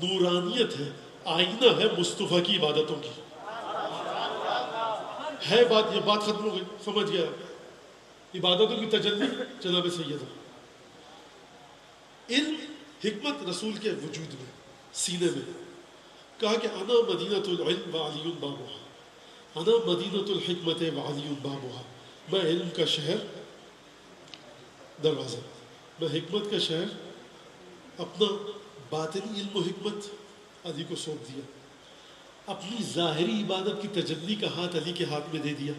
Speaker 2: نورانیت ہے, آئینہ ہے مصطفیٰ کی عبادتوں کی. ہے بات, یہ بات ختم ہو گئی, سمجھ گیا. عبادتوں کی تجلی جناب سیدہ. علم حکمت رسول کے وجود میں, سینے میں. کہا کہ انا مدینۃ العلم وعلی بابها, انا مدینۃ الحکمت وعلی بابها. میں علم کا شہر دروازہ, میں حکمت کا شہر. اپنا باطنی علم و حکمت علی کو سونپ دیا, اپنی ظاہری عبادت کی تجلی کا ہاتھ علی کے ہاتھ میں دے دیا.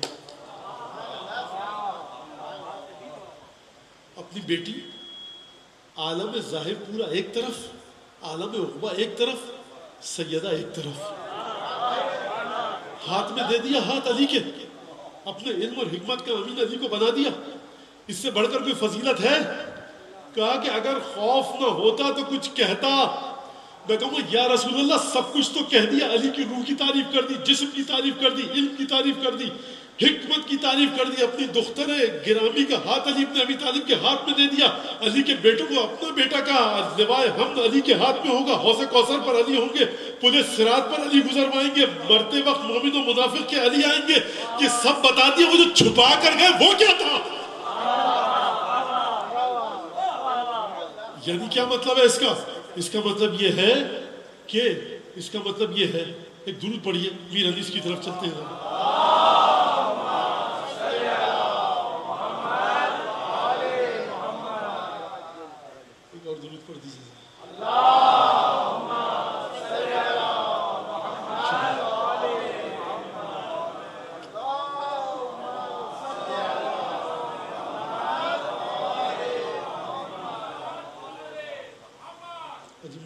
Speaker 2: اپنی بیٹی عالم ظاہر پورا ایک طرف, عالم عقبہ ایک طرف, سیدہ ایک طرف, ہاتھ میں دے دیا, ہاتھ علی کے. اپنے علم اور حکمت کا امین علی کو بنا دیا. اس سے بڑھ کر کوئی فضیلت ہے؟ کہا کہ اگر خوف نہ ہوتا تو کچھ کہتا. میں کہوں گا یا رسول اللہ سب کچھ تو کہہ دیا, علی کی روح کی تعریف کر دی, جسم کی تعریف کر دی, علم کی تعریف کر دی, حکمت کی تعریف کر دی. اپنی دختر گرامی کا ہاتھ علی ابن ابی طالب کے ہاتھ میں دے دیا. علی کے بیٹوں کو اپنا بیٹا کا لوائے حمد علی کے ہاتھ میں ہوگا, حوض کوثر پر علی ہوں گے, پورے صراط پر علی گزروائیں گے, مرتے وقت مومن و منافق کے علی آئیں گے. یہ سب بتا دیا. وہ جو چھپا کر گئے وہ کیا تھا؟ یعنی کیا مطلب ہے اس کا؟ اس کا مطلب یہ ہے کہ ایک درود پڑھیے, میر حدیث کی طرف چلتے ہیں. ایک اور درود پڑھ دیجیے.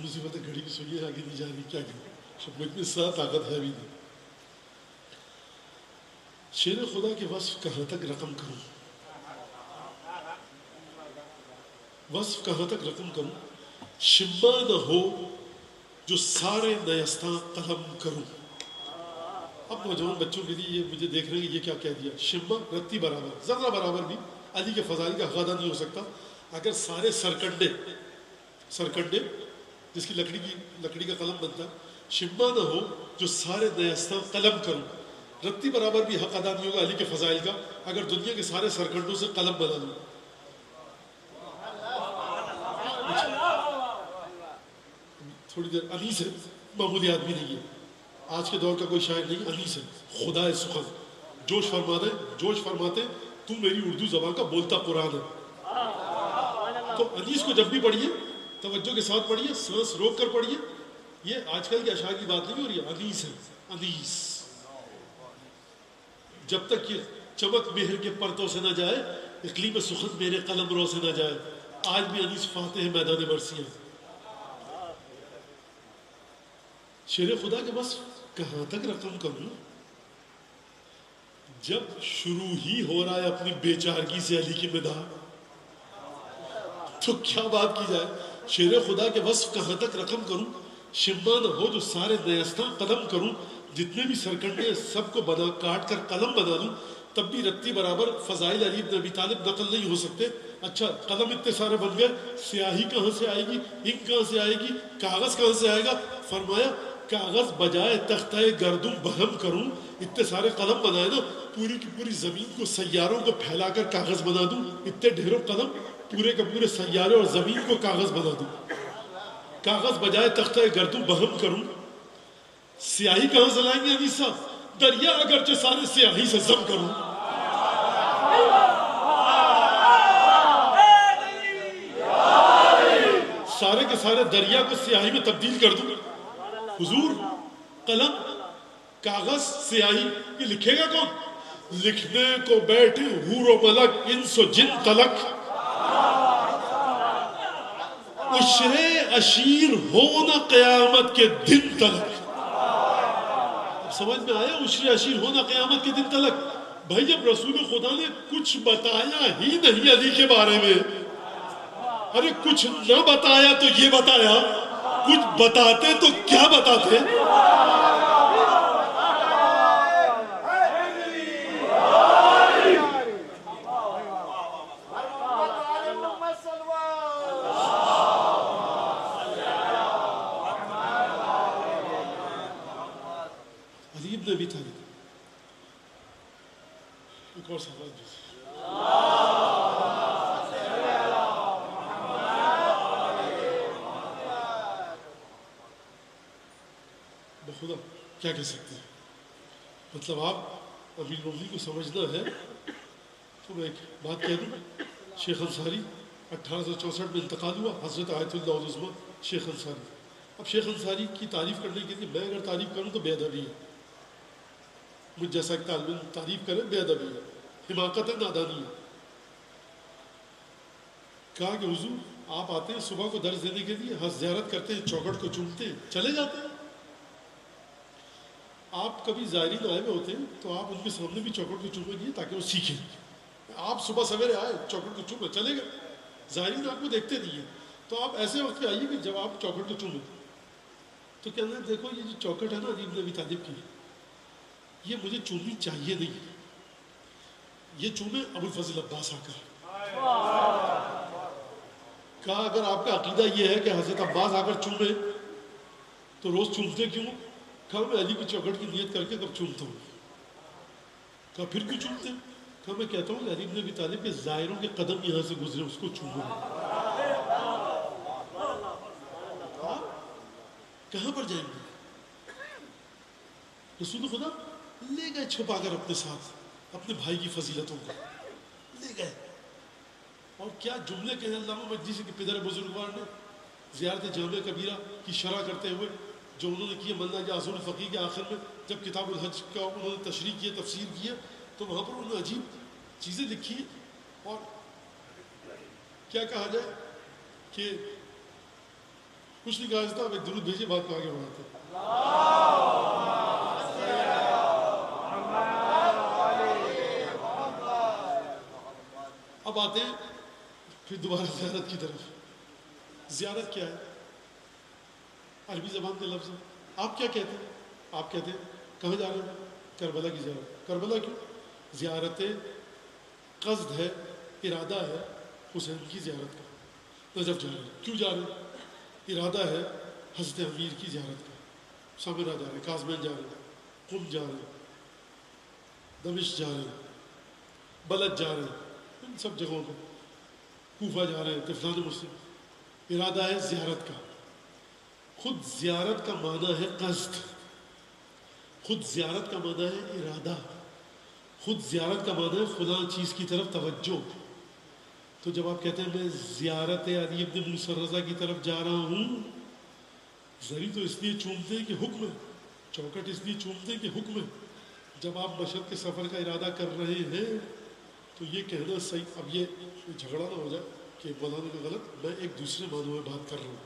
Speaker 2: مصیبت گھڑی کی سنیے, آگے نہیں جا رہی, کیا کریں, مجھ میں سا طاقت ہے بھی نہیں. شیر خدا کے وصف کہاں تک رقم کروں, وصف کہاں تک رقم کروں, شمع نہ ہو جو سارے نیستاں قلم کروں. اب نوجوان بچوں کے لیے یہ مجھے دیکھ رہے ہیں یہ کیا کہہ دیا. شمع رتی برابر, ذرہ برابر بھی علی کے فضائل کا احاطہ نہیں ہو سکتا. اگر سارے سرکنڈے جس کی لکڑی کا قلم بنتا ہے, شمع نہ ہو جو سارے نیستاں قلم کروں. رتی برابر بھی حق ادا نہیں ہوگا علی کے فضائل کا اگر دنیا کے سارے سرکنڈوں سے قلم بنا لوں. تھوڑی دیر, انیس ہے, معمولی آدمی نہیں ہے, آج کے دور کا کوئی شاعر نہیں, انیس ہے, خدا سخن, جوش فرماتے تو میری اردو زبان کا بولتا قرآن ہے. تو انیس کو جب بھی پڑھیے توجہ کے ساتھ پڑھیے, سانس روک کر پڑھیے. یہ آج کل کے اشعار کی بات نہیں ہو رہی ہے, انیس ہے, انیس. جب تک یہ چمک مہر کے پرتوں سے نہ جائے، اقلیم سخن میرے قلم رو سے نہ جائے، آج بھی انیس فاتح میدان مرثیہ۔ شیر خدا کے بس کہاں تک رقم کروں؟ جب شروع ہی ہو رہا ہے اپنی بے چارگی سے علی کی مداح، تو کیا بات کی جائے؟ شیر خدا کے وصف کہاں تک رقم کروں؟ شمع نہ ہو جو سارے نیستاں قدم کروں، جتنے بھی سرکنڈے سب کو بنا کاٹ کر قلم بنا لوں، تب بھی رتی برابر فضائل علی بن ابی طالب نقل نہیں ہو سکتے۔ اچھا قلم اتنے سارے بن گئے، سیاہی کہاں سے آئے گی، انک کہاں سے آئے گی، کاغذ کہاں سے آئے گا؟ فرمایا کاغذ بجائے تختہ گردوں بہم کروں، اتنے سارے قلم بنائے نا، پوری کی پوری زمین کو سیاروں کو پھیلا کر کاغذ بنا دوں، اتنے ڈھیروں قلم پورے کے پورے سیارے اور زمین کو کاغذ بنا دوں۔ کاغذ بجائے تختہ گردوں بہم کروں، سیاہی کہاں سے لائیں گے انیس صاحب؟ دریا اگرچہ سارے سیاہی سے ضم کروں۔ سارے کے سارے دریا کو سیاہی میں تبدیل کر دوں۔ حضور قلم کاغذ سیاہی یہ لکھے گا کون؟ لکھنے کو بیٹھے حور و ملک انس و جن تلک، عشرِ عشیر ہونا قیامت کے دن تلک۔ سمجھ میں آیا عشرِ عشیر ہونا قیامت کے دن تلک؟ بھائی جب رسول خدا نے کچھ بتایا ہی نہیں علی کے بارے میں، ارے کچھ نہ بتایا تو یہ بتایا، کچھ بتاتے تو کیا بتاتے؟ علی ابن ابی طالب ایک اور سوال بخدا کیا کہہ سکتے ہیں؟ مطلب آپ امیر المومنین کو سمجھنا ہے تو میں ایک بات کہہ دوں، شیخ انصاری 1864 میں انتقال ہوا، حضرت آیت اللہ العظمیٰ شیخ انصاری۔ اب شیخ انصاری کی تعریف کرنے کے لیے میں اگر تعریف کروں تو بے ادبی ہے، مجھ جیسا ایک طالب علم تعریف کرے بے ادبی ہے، حماقت ہے، نادانی ہے۔ کہا کہ حضور آپ آتے ہیں صبح کو درس دینے کے لیے، زیارت کرتے ہیں، چوکھٹ کو چومتے ہیں، چلے جاتے ہیں۔ آپ کبھی زائرین آئے ہوئے ہوتے ہیں تو آپ ان کے سامنے بھی چوکھٹ کو چومیں گے تاکہ وہ سیکھیں۔ آپ صبح سویرے آئے چوکھٹ کو چومے چلے گئے، زائرین آپ کو دیکھتے نہیں ہیں، تو آپ ایسے وقت پہ آئیے کہ جب آپ چوکھٹ کو چومیں تو کہنا ہے دیکھو یہ جو چوکھٹ ہے نا علی ابن ابی طالب کی، یہ مجھے چومنی چاہیے نہیں، یہ چومے ابو الفضل عباس آ کر۔ کہا اگر آپ کا عقیدہ یہ ہے کہ حضرت عباس آ کر چومے تو روز چومتے کیوں؟ کہا میں علی کی چوکھٹ کی نیت کر کے کب چومتا ہوں۔ کہا پھر کیوں چومتے؟ کہا میں کہتا ہوں کہ علی ابن ابی طالب کے زائروں کے قدم یہاں سے گزرے اس کو چوموں۔ کہاں پر جائیں گے؟ رسول خدا لے گئے چھپا کر اپنے ساتھ اپنے بھائی کی فضیلتوں کو لے گئے، اور کیا جملے کہے علامہ مجلسی کے پدر بزرگوار نے زیارت جامع کبیرہ کی شرح کرتے ہوئے جو انہوں نے کیا ملنا جا اصول الفقیہ کے آخر میں جب کتاب الحج کا انہوں نے تشریح کیا تفسیر کیا تو وہاں پر انہوں نے عجیب چیزیں لکھی، اور کیا کہا جائے کہ کچھ نہیں کہا جاتا، اب ایک درود بھیجیے بات کو آگے بڑھاتے ہیں۔ اب آتے ہیں پھر دوبارہ زیارت کی طرف۔ زیارت کیا ہے؟ عربی زبان کے لفظ ہے۔ آپ کیا کہتے ہیں؟ آپ کہتے ہیں کہاں جا رہے ہیں؟ کربلا کی زیارت۔ کربلا کیوں؟ زیارت قصد ہے، ارادہ ہے حسین کی زیارت کا، نجف جا رہے ہیں۔ کیوں جا رہے ہیں؟ ارادہ ہے حضرت امیر کی زیارت کا، سامرا جا رہے ہیں، کاظمین جا رہے ہیں، قم جا رہے ہیں، دمشق جا رہے ہیں، بلد جا رہے ہیں، ان سب جگہوں پہ کوفہ جا رہے ہیں، طفلان مسلم۔ ارادہ ہے زیارت کا۔ خود زیارت کا معنی ہے قصد، خود زیارت کا معنی ہے ارادہ، خود زیارت کا معنی ہے فلاں چیز کی طرف توجہ۔ تو جب آپ کہتے ہیں میں زیارت علی ابن موسیٰ الرضا کی طرف جا رہا ہوں، زری تو اس لیے چومتے ہیں کہ حکم ہے، چوکٹ اس لیے چومتے ہیں کہ حکم ہے، جب آپ مشہد کے سفر کا ارادہ کر رہے ہیں تو یہ کہنا صحیح، اب یہ جھگڑا نہ ہو جائے کہ مولانا کا غلط، میں ایک دوسرے معنوں میں بات کر رہا ہوں،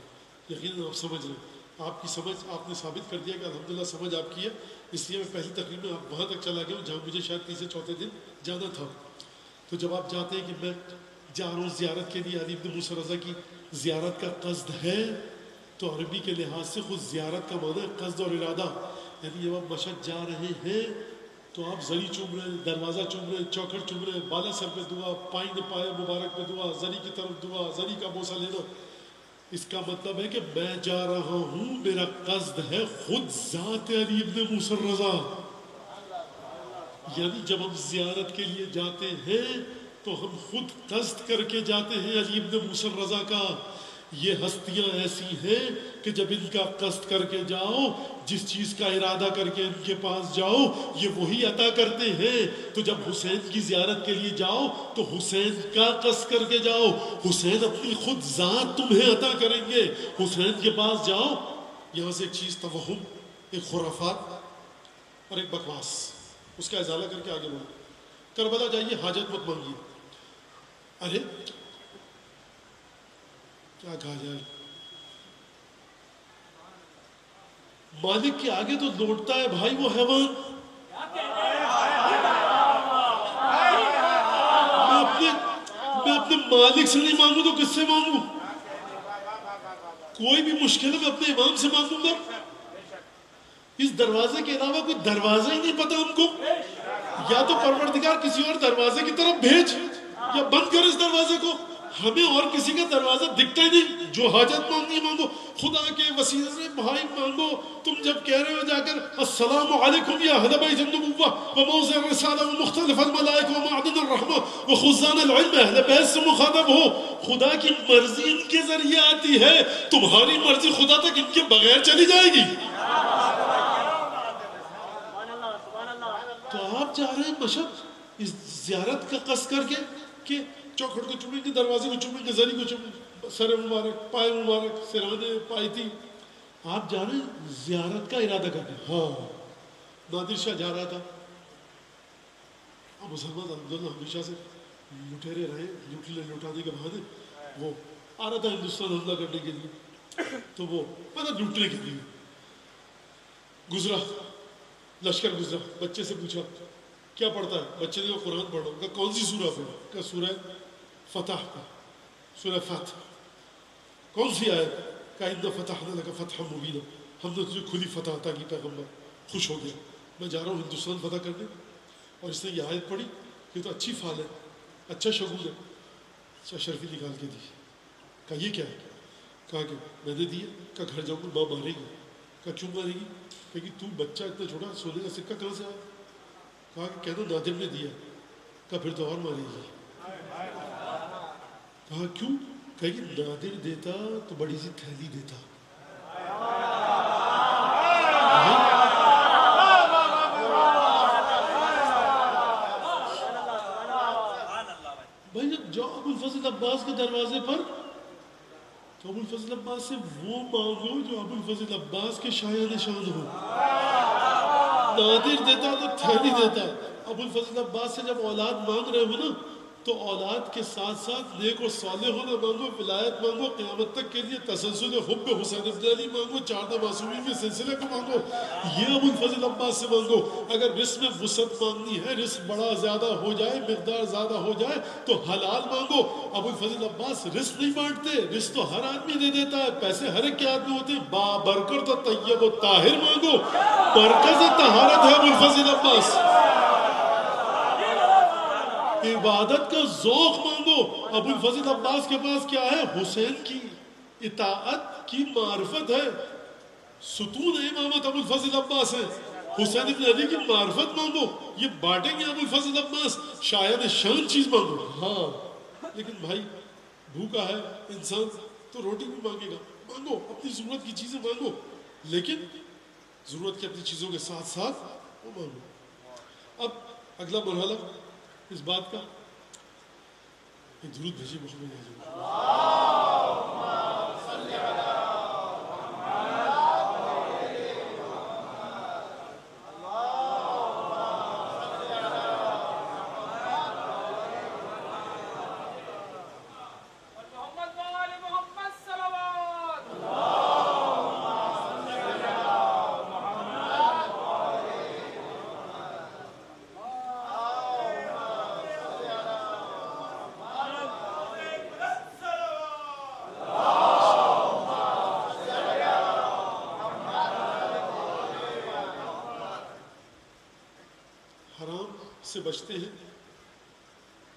Speaker 2: یقیناً آپ سمجھ رہے ہیں، آپ کی سمجھ آپ نے ثابت کر دیا کہ الحمدللہ سمجھ آپ کی ہے، اس لیے میں پہلی تقریب میں آپ وہاں تک چلا گیا ہوں جہاں مجھے شاید تیسرے چوتھے دن جانا تھا۔ تو جب آپ جاتے ہیں کہ میں جا رہا ہوں زیارت کے لیے علی بن موسیٰ رضا کی زیارت کا قصد ہے، تو عربی کے لحاظ سے خود زیارت کا معنی ہے قصد اور ارادہ، یعنی جب آپ مشہد جا رہے ہیں تو آپ زری چوم رہے ہیں، دروازہ چوم رہے ہیں، چوکھٹ چوم رہے ہیں، بالا سر پہ دعا، پائیں پائے مبارک پہ دعا، زری کی طرف دعا، زری کا بوسہ لینا۔ اس کا مطلب ہے کہ میں جا رہا ہوں، میرا قصد ہے خود ذات علی ابن موسیٰ رضا، یعنی جب ہم زیارت کے لیے جاتے ہیں تو ہم خود قصد کر کے جاتے ہیں علی ابن موسیٰ رضا کا۔ یہ ہستیاں ایسی ہیں کہ جب ان کا قصد کر کے جاؤ، جس چیز کا ارادہ کر کے ان کے پاس جاؤ، یہ وہی عطا کرتے ہیں۔ تو جب حسین کی زیارت کے لیے جاؤ تو حسین کا قصد کر کے جاؤ، حسین اپنی خود ذات تمہیں عطا کریں گے۔ حسین کے پاس جاؤ، یہاں سے ایک چیز توہم، ایک خرافات اور ایک بکواس، اس کا ازالہ کر کے آگے بڑھو۔ کربلا جائیے، حاجت مت مانگیے۔ ارے کیا کہا جائے، مالک کے آگے تو لوٹتا ہے بھائی وہ حیوان۔ میں اپنے مالک سے نہیں مانگوں تو کس سے مانگوں؟ کوئی بھی مشکل ہے میں اپنے امام سے مانگوں گا؟ اس دروازے کے علاوہ کوئی دروازہ ہی نہیں پتا ہم کو، یا تو پروردگار کسی اور دروازے کی طرف بھیج یا بند کر اس دروازے کو۔ ہمیں اور کسی کا دروازہ دکھتا ہی نہیں، جو حاجت مانگنی مانگو، خدا کے وسیلے سے بھائی مانگو۔ تم جب کہہ رہے ہو جا کر السلام علیکم یا اہل بیت النبوہ وموضع الرسالہ ومختلف الملائکہ ومعدن الرحمہ وخزان العلم، اہل بیت سے مخاطب ہو۔ خدا کی مرضی ان کے ذریعے آتی ہے، تمہاری مرضی خدا تک ان کے بغیر چلی جائے گی۔ تو آپ جا رہے ہیں مشہد اس زیارت کا قصد کر کے کہ چوکھٹ کو چومیں گے، دروازے کو چومیں گے، زری کو چومیں گے، سر مبارک، پائے مبارک، سرانے، پائتی۔ آپ جا رہے ہیں زیارت کا ارادہ کر کے۔ ہاں، نادر شاہ جا رہا تھا، اب مسلمان الحمدللہ ہمیشہ سے لٹیرے رہے، لٹانے کے بہانے وہ آ رہا تھا ہندوستان حملہ کرنے کے لیے، تو وہ مطلب لوٹنے کے لیے گزرا، لشکر گزرا، بچے سے پوچھا کیا پڑھتا ہے؟ بچے نے کہا قرآن پڑھ رہا ہوں۔ کہا کون سی سورہ پڑھ؟ کہا سورہ فتح کا، سورہ فتح۔ کون سی آیت؟ کہا اِنَّا فَتَحْنَا لَكَ فَتْحًا مُبِينًا، ہم نے تجھے کھلی فتح عطا کی پیغمبر۔ خوش ہو گیا، میں جا رہا ہوں ہندوستان فتح کرنے، اور اس نے یہ آیت پڑھی، یہ تو اچھی فعال ہے، اچھا شگون ہے۔ شرفی نکال کے دی۔ کہا یہ کیا ہے؟ کہا کہ میں نے دیا۔ کہا گھر جاؤں گا، ماں مارے گی۔ کہا کیوں مارے گی؟ کہا کہ تو بچہ اتنا چھوٹا، سونے کا سکہ کہاں سے آیا؟ کہا کہ کہنا نادر نے دیا۔ کہا پھر تو اور مارے گی۔ کہا کیوں؟ کہا کہ نادر دیتا تو بڑی سی تھیلی دیتا۔ بھائی جب جاؤ ابو الفضل عباس کے دروازے پر تو ابو الفضل عباس سے وہ مانگو جو ابو الفضل عباس کے شایان شان ہو۔ نادر دیتا تو تھیلی دیتا۔ ابو الفضل عباس سے جب اولاد مانگ رہے ہو نا تو اولاد کے ساتھ ساتھ نیک و صالح ہونا مانگو، ولایت مانگو، قیامت تک کے لیے تسلسل حب حسین ابن علی مانگو، 14 معصومین کے سلسلے کو مانگو، یہ ابو الفضل عباس سے مانگو۔ اگر رزق میں وسعت مانگنی ہے، رزق بڑا زیادہ ہو جائے، مقدار زیادہ ہو جائے تو حلال مانگو۔ ابو الفضل عباس رزق نہیں بانٹتے، رزق تو ہر آدمی دے دیتا ہے، پیسے ہر ایک کے ہاتھ میں ہوتے ہیں۔ بابرکت و طیب و طاہر مانگو، مرکز طہارت ہے ابو الفضل عباس۔ عبادت کا ذوق مانگو، ابو الفضل عباس کے پاس کیا ہے؟ حسین کی اطاعت کی معرفت ہے، ستون امامت ابو الفضل عباس ہے۔ حسین ابن علی کی معرفت مانگو، یہ بانٹیں گے ابو الفضل عباس۔ شاید شان چیز مانگو، ہاں لیکن بھائی بھوکا ہے انسان تو روٹی بھی مانگے گا، مانگو اپنی ضرورت کی چیزیں مانگو، لیکن ضرورت کی اپنی چیزوں کے ساتھ ساتھ وہ مانگو۔ اب اگلا مرحلہ اس بات کا، ایک درود بھیجیے محمد علیہ۔ حرام سے بچتے ہیں،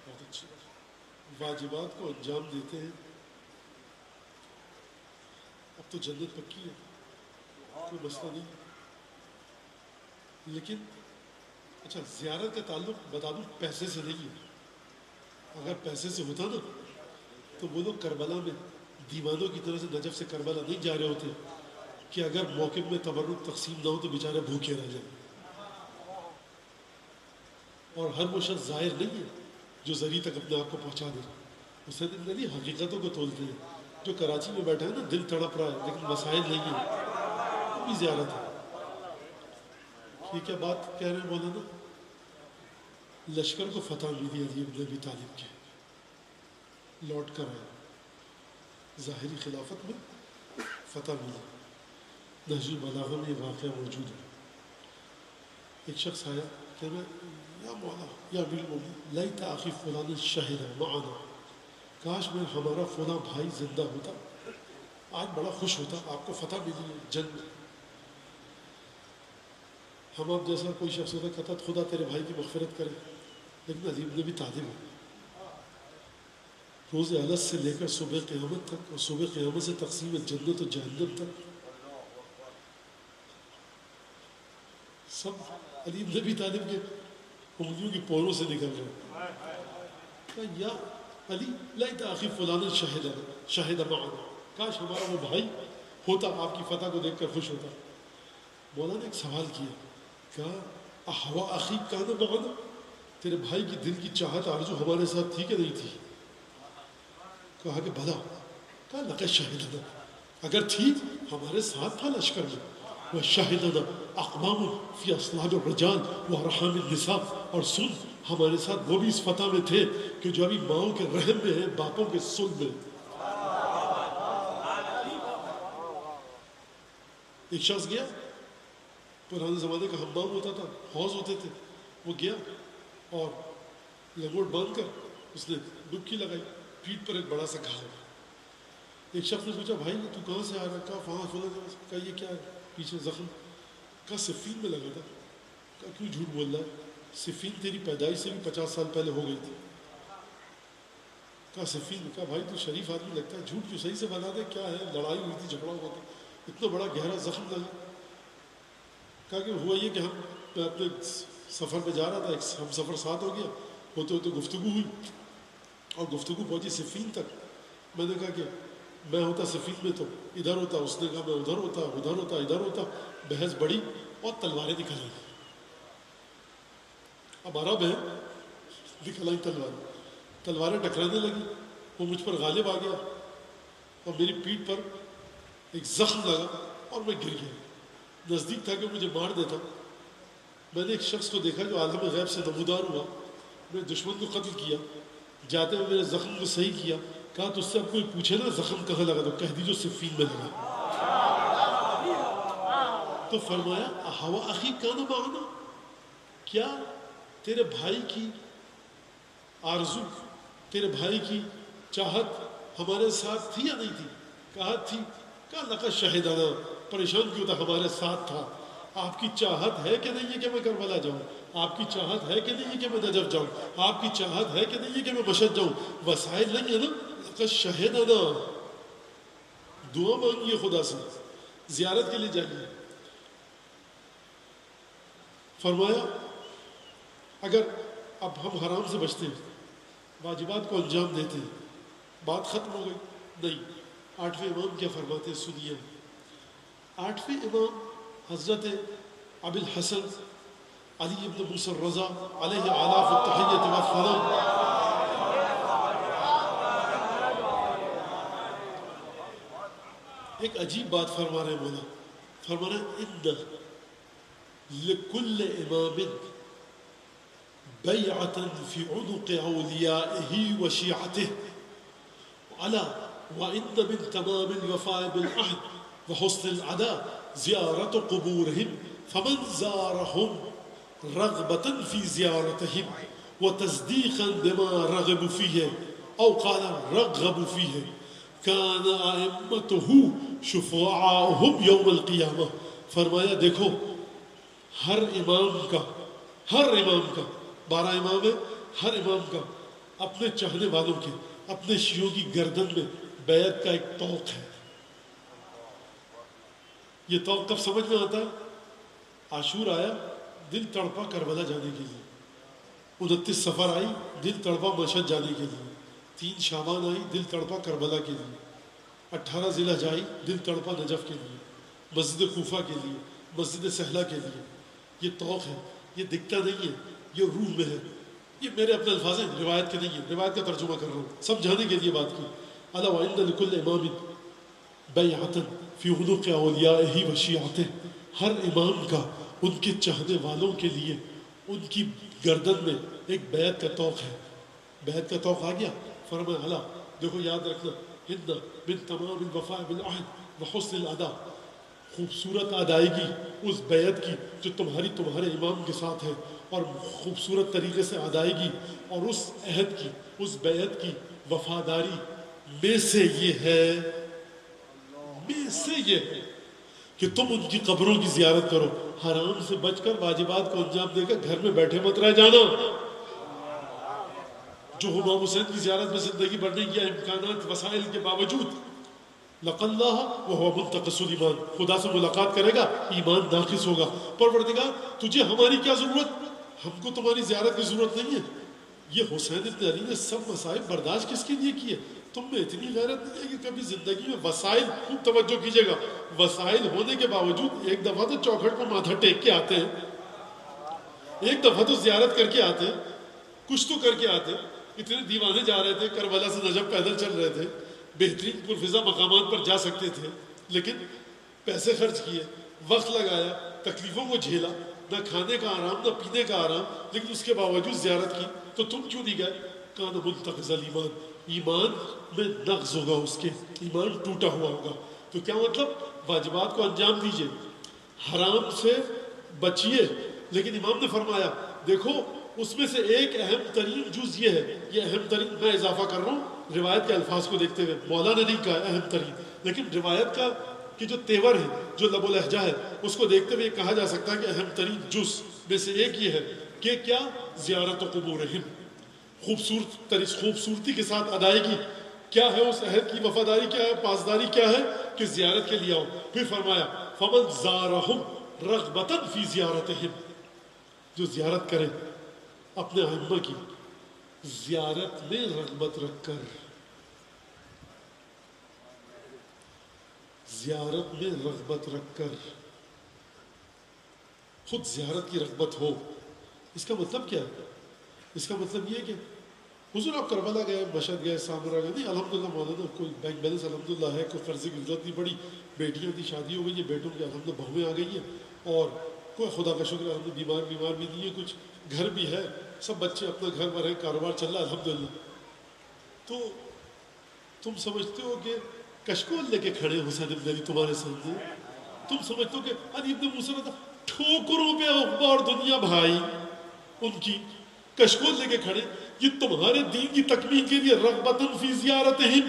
Speaker 2: بہت اچھی بات، واجبات کو انجام دیتے ہیں، اب تو جنت پکی ہے، کوئی مسئلہ نہیں. لیکن اچھا زیارت کا تعلق بتا دوں پیسے سے نہیں ہے. اگر پیسے سے ہوتا نا تو وہ لوگ کربلا میں دیوانوں کی طرح سے نجف سے کربلا نہیں جا رہے ہوتے کہ اگر موقف میں تبرک تقسیم نہ ہو تو بیچارے بھوکے رہ جائیں. اور ہر وہ شخص ظاہر نہیں ہے جو زری تک اپنے آپ کو پہنچا دے. اسے نہیں حقیقتوں کو تولتے ہیں. جو کراچی میں بیٹھا ہے نا دل تڑپ رہا ہے لیکن مسائل نہیں ہے، وہ بھی زیارت ہے. یہ کیا بات کہہ رہے ہیں مولانا؟ لشکر کو فتح ملی علی ابن ابی طالب کے، لوٹ کر آئے، ظاہری خلافت میں فتح ملا. نہج البلاغہ میں یہ واقعہ موجود ہے. ایک شخص آیا کہ میں یا مولا یا امیر المومنین لیت اخی فلان شہد معنا، کاش میں ہمارا فلاں بھائی زندہ ہوتا، آج بڑا خوش ہوتا، آپ کو فتح ملی ہے جنگ. ہم آپ جیسا کوئی شخص ہوتا کہتا خدا تیرے بھائی کی مغفرت کرے، لیکن علی ابن ابی طالب ہے. روز علت سے لے کر صبح قیامت تک اور صبح قیامت سے تقسیم جنت و جہنم تک سب علی ابن ابی طالب کے انگلیوں کی پوروں سے نکل رہے ہیں. یا علی لیت اخی فلان شہد معنا، کاش ہمارا وہ بھائی ہوتا، آپ کی فتح کو دیکھ کر خوش ہوتا. مولا نے ایک سوال کیا، کہا احوا اخی کان معنا، تیرے بھائی کی دل کی چاہت آرزو ہمارے ساتھ تھی کہ نہیں تھی؟ کہا کہ بھلا. کہا لقد شہدنا، اگر تھی ہمارے ساتھ تھا لشکر میں. وشہدنا اقوام فی اصلاب الرجال وارحام النساء، اور سن ہمارے ساتھ وہ بھی اس فتح میں تھے کہ جو ابھی ماؤں کے رحم میں ہیں، باپوں کے صلب میں. ایک شخص گیا، پرانے زمانے کا حمام ہوتا تھا، حوض ہوتے تھے، وہ گیا اور لنگوٹ باندھ کر اس نے ڈبکی لگائی، پیٹھ پر ایک بڑا سا گھاؤ. ایک شخص نے پوچھا بھائی تو کہاں سے آ رہا ہے؟ کہا وہاں فلاں جگہ سے. کہا یہ کیا ہے پیچھے زخم؟ کہا صفین میں لگا تھا. کہا کیوں جھوٹ بول رہا ہے؟ صفین تیری پیدائش سے بھی 50 سال پہلے ہو گئی تھی. کہا صفین. کہا بھائی تو شریف آدمی لگتا ہے، جھوٹ جو صحیح سے بتا دے، کیا ہے؟ لڑائی ہوئی تھی، جھگڑا ہوا تھا، اتنا بڑا گہرا زخم لگا. کہا کہ ہوا یہ کہ میں اپنے سفر پہ جا رہا تھا، ایک ہم سفر ساتھ ہو گیا، ہوتے ہوتے گفتگو ہوئی اور گفتگو پہنچی صفین تک. میں نے کہا کہ میں ہوتا صفین میں تو ادھر ہوتا، اس نے کہا میں ادھر ہوتا، ادھر ہوتا، ادھر ہوتا. بحث بڑی اور تلواریں نکل آئی. اب عرب ہے، نکل آئی تلواریں ٹکرانے لگی. وہ مجھ پر غالب آ گیا اور میری پیٹھ پر ایک زخم لگا اور میں گر گیا. نزدیک تھا کہ مجھے مار دیتا. میں نے ایک شخص کو دیکھا جو عالم غیب سے نمودار ہوا، میں دشمن کو قتل کیا، جاتے ہوئے میرے زخم کو صحیح کیا. کہا تو اس سے اب کوئی پوچھے نا زخم کہاں لگا تو کہہ دیجو صفین میں لگا. تو فرمایا احوا اخی کان معنا، کیا تیرے بھائی کی آرزو، تیرے بھائی کی چاہت ہمارے ساتھ تھی یا نہیں تھی؟ کہا تھی. کہا لقد شہدنا، پریشان کیوں تھا؟ ہمارے ساتھ تھا. آپ کی چاہت ہے کہ نہیں ہے کہ میں کربلا جاؤں؟ آپ کی چاہت ہے کہ نہیں ہے کہ میں نجف جاؤں؟ آپ کی چاہت ہے کہ نہیں ہے کہ میں مشہد جاؤں؟ وسائل نہیں ہے نا. لقد شہدنا، دعا مانگیے خدا سے، زیارت کے لیے جائیے. فرمایا اگر اب ہم حرام سے بچتے ہیں، واجبات کو انجام دیتے ہیں، بات ختم ہو گئی؟ نہیں. 8ویں امام کیا فرماتے ہیں سنیے. 8ویں امام حضرت ابی الحسن علی ابن موسیٰ الرضا علیہ آلاف التحیت والثناء ایک عجیب بات فرما رہے ہیں مولا. فرما رہے ہیں ان لکل امام بیعة فی عنق اولیائه وشیعته علا وان من تمام الوفاء بالعهد وحسن العداء زیارت قبورهم فمن زارهم رغبة في زيارتهم وتصديقا بما رغبوا فيه او قال رغبوا فيه كان ائمته شفعاؤهم يوم القيامة. فرمایا دیکھو ہر امام کا ہر امام کا، 12 امام ہیں، ہر امام کا اپنے چاہنے والوں کے، اپنے شیعوں کی گردن میں بیعت کا ایک طوق ہے۔ یہ طوق کب سمجھ میں آتا ہے؟ عاشور آیا، دل تڑپا کربلا جانے کے لیے، 29 سفر آئی، دل تڑپا مشہد جانے کے لیے، 3 شعبان آئی، دل تڑپا کربلا کے لیے، 18 ذی الحجہ آئی، دل تڑپا نجف کے لیے، مسجد کوفہ کے لیے، مسجد سہلہ کے لیے۔ یہ طوق ہے، یہ دکھتا نہیں ہے، یہ روح میں ہے۔ یہ میرے اپنے الفاظ ہیں، روایت کے نہیں ہیں، روایت کا ترجمہ کر رہا ہوں سمجھانے کے لیے بات کی۔ الا وَإِنَّ لِكُلِّ إِمَامٍ بَيْعَةً فِي عُنُقِ أَوْلِيَائِهِ وَشِيعَتِهِ، ہر امام کا ان کے چاہنے والوں کے لیے ان کی گردن میں ایک بیعت کا طوق ہے۔ بیعت کا طوق آ گیا، فرمایا الا دیکھو یاد رکھنا، ان من تمام الوفاء بالعہد وحسن الادا، خوبصورت ادائیگی اس بیعت کی جو تمہارے امام کے ساتھ ہے، اور خوبصورت طریقے سے ادائیگی اور اس عہد کی، اس بیعت کی وفاداری میں سے یہ ہے، میں سے یہ ہے کہ تم ان کی قبروں کی زیارت کرو، حرام سے بچ کر واجبات کو انجام دے کر گھر میں بیٹھے مت رہ جانا۔ جو امام حسین کی زیارت میں زندگی بڑھنے کی امکانات وسائل کے باوجود، لَقَ اللَّهَ وَهُوَ مُنْتَقِصُ الْإِيمَانِ، خدا سے ملاقات کرے گا، ایمان ناقص ہوگا۔ پروردگار تجھے ہماری کیا ضرورت، ہم کو تمہاری زیارت کی ضرورت نہیں ہے۔ یہ حسین ابن علی نے سب مصائب برداشت کس کے لیے کیے؟ تم میں اتنی غیرت نہیں ہے کہ کبھی زندگی میں وسائل، خوب توجہ کیجئے گا، وسائل ہونے کے باوجود ایک دفعہ تو چوکھٹ پر ماتھا ٹیک کے آتے ہیں، ایک دفعہ تو زیارت کر کے آتے ہیں، کچھ تو کر کے آتے ہیں۔ اتنے دیوانے جا رہے تھے، کربلا سے نجف پیدل چل رہے تھے، بہترین پرفضا مقامات پر جا سکتے تھے، لیکن پیسے خرچ کیے، وقت لگایا، تکلیفوں کو جھیلا، نہ کھانے کا آرام نہ پینے کا آرام، لیکن اس کے باوجود زیارت کی۔ تو تم کیوں نہیں گئے؟ کان منتقض الایمان، ایمان میں نقص ہوگا، اس کے ایمان ٹوٹا ہوا ہوگا۔ تو کیا مطلب؟ واجبات کو انجام دیجئے، حرام سے بچیے، لیکن امام نے فرمایا دیکھو اس میں سے ایک اہم ترین جز یہ ہے، یہ اہم ترین میں اضافہ کر رہا ہوں روایت کے الفاظ کو دیکھتے ہوئے، مولا نے نہیں کہا اہم ترین، لیکن روایت کا کہ جو تیور ہے، جو لب و لہجہ ہے، اس کو دیکھتے ہوئے کہا جا سکتا ہے کہ اہم ترین جز میں سے ایک یہ ہے کہ کیا زیارت قبورہم، خوبصورتی کے ساتھ ادائیگی کیا ہے، اس عہد کی وفاداری کیا ہے، پاسداری کیا ہے کہ زیارت کے لیے آؤ۔ پھر فرمایا فمن زارہم رغبتاً فی زیارتہم، جو زیارت کرے اپنے ائمہ کی زیارت میں رغبت رکھ کر، زیارت میں رغبت رکھ کر، خود زیارت کی رغبت ہو۔ اس کا مطلب کیا ہے؟ اس کا مطلب یہ کہ حضور آپ کربلا گئے، مشہد گئے، سامرا گئے، نہیں الحمدللہ مولانا کوئی بینک بیلنس الحمدللہ ہے، کوئی قرضے کی ضرورت نہیں پڑی، بیٹیاں تھی شادی ہو گئی ہے، بیٹوں کے الحمدللہ بہویں آ گئی ہیں، اور کوئی خدا کا شکر الحمدللہ بیمار بھی نہیں ہے، کچھ گھر بھی ہے، سب بچے اپنا گھر بھر ہیں، کاروبار چل رہا ہے الحمدللہ۔ تو تم سمجھتے ہو کہ کشکول لے کے کھڑے حسین ابن علی تمہارے سامنے، تم سمجھتے ہو کہ علی ابن موسیٰ ٹھوکروں پہ اخبار دنیا بھائی ان کی کشکول لے کے کھڑے، یہ تمہارے دین کی تکمیل کے لیے رغبتاً فی زیارتہم،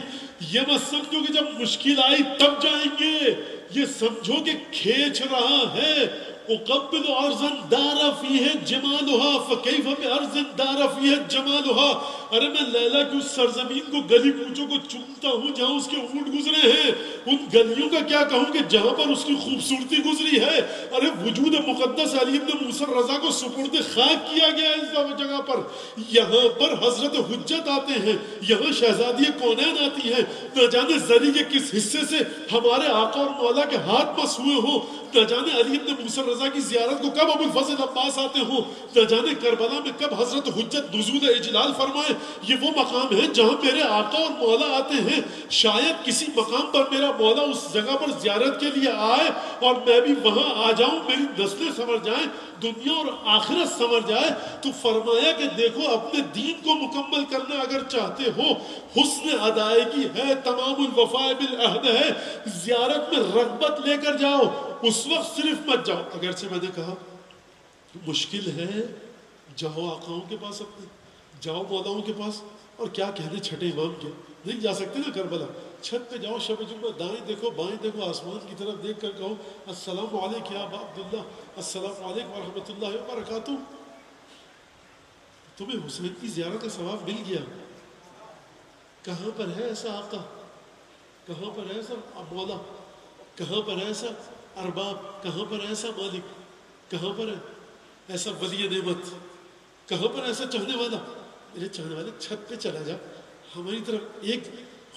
Speaker 2: یہ مت سمجھو کہ جب مشکل آئی تب جائیں گے، یہ سمجھو کہ کھینچ رہا ہے۔ اقبل ارضا دار فیہ جمالها فکیف بارض دار فیہ جمالها، ارے میں لیلا کی اس سرزمین کو گلی کوچوں کو چومتا ہوں جہاں اس کے اونٹ گزرے ہیں، ان گلیوں کا کیا کہوں کہ جہاں پر اس کی خوبصورتی گزری ہے۔ ارے وجود مقدس علی ابن موسیٰ رضا کو سپرد خاک کیا گیا ہے اس جگہ پر، یہاں پر حضرت حجت آتے ہیں، یہاں شہزادی کونین آتی ہیں، نہ جانے زری کے کس حصے سے ہمارے آقا اور مولا کے ہاتھ مس ہوئے ہوں، نہ جانے علی ابن موسیٰ رضا کی زیارت کو کب ابو الفضل عباس آتے ہوں، نہ جانے کربلا میں کب حضرت حجت نزول اجلال فرمائے۔ یہ وہ مقام ہے جہاں میرے آقا اور مولا آتے ہیں، شاید کسی مقام پر میرا مولا اس جگہ پر زیارت کے لیے آئے اور میں بھی وہاں آ جاؤں، میری نسلیں سنور جائیں، دنیا اور آخرت سنور جائے۔ تو فرمایا کہ دیکھو اپنے دین کو مکمل کرنا اگر چاہتے ہو، حسن ادائیگی ہے، تمام الوفاء بالعہد ہے، زیارت میں رغبت لے کر جاؤ، اس وقت صرف مت جاؤ، اگرچہ میں نے کہا مشکل ہے، جاؤ آقاؤں کے پاس، اپنے جاؤ مولاؤں کے پاس، اور کیا کہنے چھٹے امام کے، نہیں جا سکتے نا کربلا، چھت پہ جاؤ شب جمعہ، دائیں دیکھو بائیں دیکھو، آسمان کی طرف دیکھ کر کہو السلام علیک یا ابا عبداللہ، السلام علیکم ورحمۃ اللہ وبرکاتہ۔ تمہیں حسین کی زیارت کا ثواب مل گیا، کہاں پر ہے ایسا آقا، کہاں پر ہے ایسا مولا، کہاں پر ہے ایسا ارباب، کہاں پر ہے ایسا مالک، کہاں پر ہے ایسا ولی نعمت، کہاں پر ایسا چاہنے والا؟ میرے چاہنے والے چھت پہ چلا جا ہماری طرف، ایک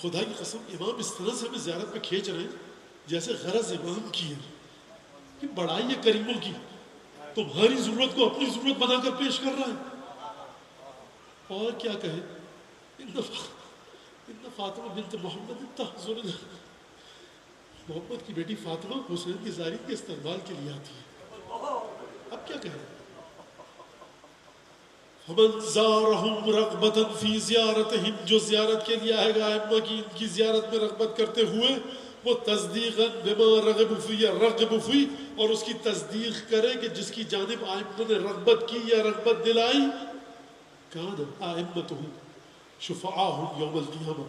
Speaker 2: خدا کی قسم امام اس طرح سے ہمیں زیارت پہ کھینچ رہے ہیں جیسے غرض امام کی ہے کہ بڑائی ہے کریموں کی، تمہاری ضرورت کو اپنی ضرورت بنا کر پیش کر رہا ہے۔ اور کیا کہے، ان فاطمہ بنت محمد تحضرنا، محمد کی بیٹی فاطمہ حسین کی زیارت کے استقبال کے لیے آتی ہے، اب کیا کہیں؟ فمن زارہم رغبتا فی زیارتہم، جو زیارت کے لیے آئے گا ائمہ کی ان کی زیارت میں رغبت کرتے ہوئے، وہ تصدیقا بما رغب فی اور اس کی تصدیق کرے کہ جس کی جانب ائمہ نے رغبت کی یا رغبت دلائی، کان ائمتہ شفعاہم یوم القیامہ،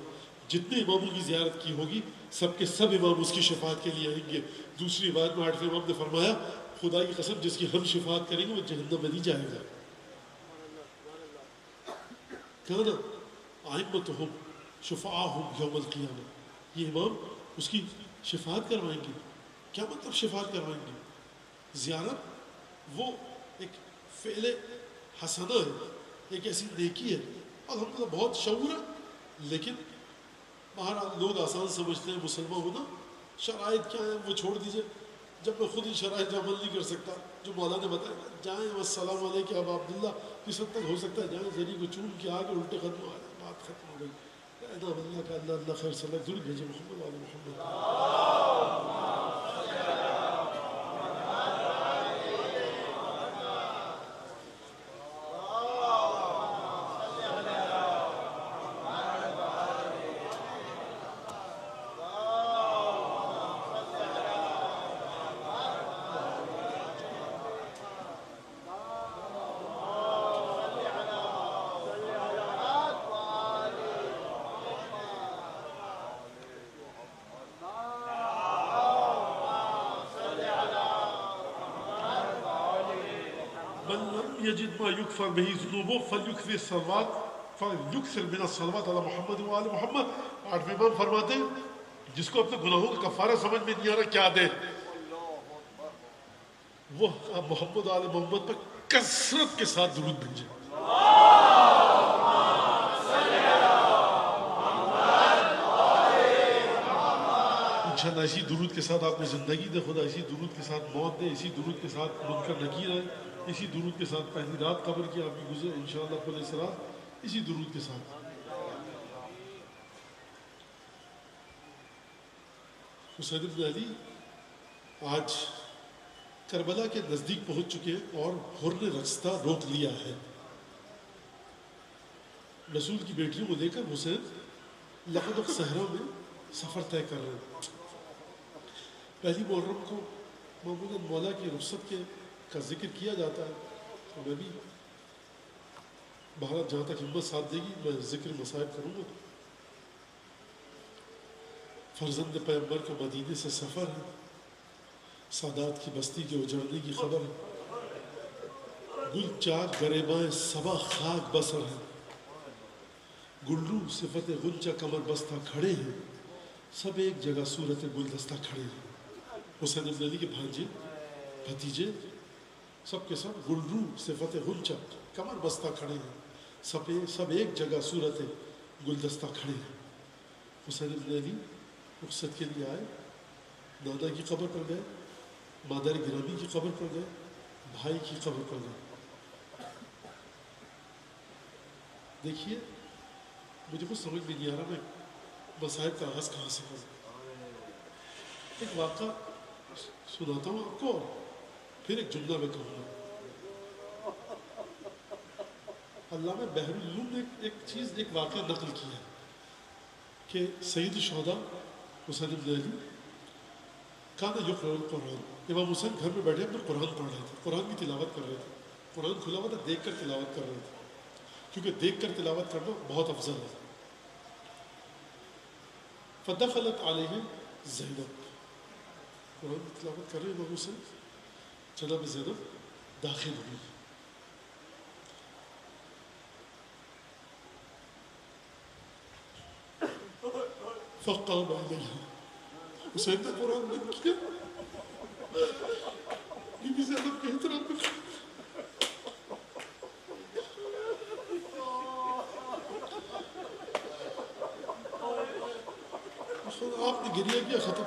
Speaker 2: جتنے اماموں کی زیارت کی ہوگی سب کے سب امام اس کی شفاعت کے لیے آئیں گے۔ دوسری بات میں 8ویں امام نے فرمایا خدا کی قسم جس کی ہم شفاعت کریں گے وہ جہنم میں نہیں جائے گا۔ کہنا ائمتہم شفعاہم یوم القیامہ، یہ امام اس کی شفاعت کروائیں گے۔ کیا مطلب شفاعت کروائیں گے؟ زیارت وہ ایک فعل حسنہ ہے، ایک ایسی نیکی ہے، الحمدللہ بہت شعور ہے، لیکن بہرحال لوگ آسان سمجھتے ہیں مسلمان ہونا، شرائط کیا ہیں وہ چھوڑ دیجئے، جب میں خود ان شرائط پہ عمل نہیں کر سکتا جو مولا نے بتایا، جائیں والسلام علیکم ابا عبداللہ، کس حد تک ہو سکتا ہے جائیں ذریعے کو چون کے آگے الٹے قدم آ جائیں، بات ختم ہو گئی۔ کہنا اللہ کا اللہ اللہ خیر صلی اللہ ضرور بھیجے محمد علی محمد۔ من لم يجد ما يكفر به ذنوبه فليكثر الصلوات فليكثر من الصلوات على محمد وآل محمد۔ 8ویں امام فرماتے ہیں جس کو اپنے گناہوں کا کفارہ سمجھ میں نہیں آ رہا کیا دے، وہ محمد و آل محمد پر کثرت کے ساتھ درود بھیجے۔ انشاءاللہ اسی درود کے ساتھ آپ نے زندگی دے خدا، اسی درود کے ساتھ موت دے، اسی درود کے ساتھ منکر نکیر ہے، اسی درود کے ساتھ پہلی رات قبر کی آپ کی گزرے انشاءاللہ کل اسرات، اسی درود کے ساتھ۔ حسین بن علی آج کربلا کے نزدیک پہنچ چکے ہیں اور حر نے رستہ روک لیا ہے۔ رسول کی بیٹیوں کو لے کر حسین لقدق صحرا میں سفر طے کر رہے ہیں۔ پہلی محرم کو معمولاً مولا کی رخصت کا ذکر کیا جاتا ہے، تو میں بھی بہرحال جہاں تک ہمت ساتھ دے گی میں ذکر مصائب کروں گا۔ فرزند پیغمبر کا مدینے سے سفر ہے، سادات کی بستی کے اجڑنے کی خبر ہے، گل چاک گریبائیں صبا خاک بسر ہے، گلرو صفت غنچہ کمر بستہ کھڑے ہیں، سب ایک جگہ صورت گلدستہ کھڑے ہیں۔ حسین بن علی کے بھانجے بھتیجے سب کے سب گلرو صفت غنچہ کمر بستہ کھڑے ہیں، سب ایک جگہ صورت گلدستہ کھڑے ہیں۔ حسین بن علی رخصت کے لیے آئے، دادا کی قبر پر گئے، مادر گرامی کی قبر پر گئے، بھائی کی قبر پر گئے۔ دیکھیے مجھے کچھ سمجھ میں نہیں آ رہا میں مصائب کا آغاز کہاں سے کروں۔ ایک واقعہ سناتا ہوں آپ کو اور پھر ایک جملہ میں کہوں گا۔ علامہ بحر العلوم نے ایک واقعہ نقل کیا ہے کہ سید الشہداء حسین بن علی کانا یقرأ القرآن، امام حسین گھر میں بیٹھے اپنے قرآن پڑھ رہے تھے، قرآن کی تلاوت کر رہے تھے، قرآن کھلا ہوا تھا، دیکھ کر تلاوت کر رہے تھے کیونکہ دیکھ کر تلاوت کرنا بہت افضل ہے۔ فدخلت علیہ زینب، قرآن کی تلاوت کر رہے امام حسین، جناب زینب داخل ہوئی۔ فقام علیہ، حسین نے قرآن بند کیا، بی بی زینب کے احترام میں آپ نے گریہ کیا، ختم۔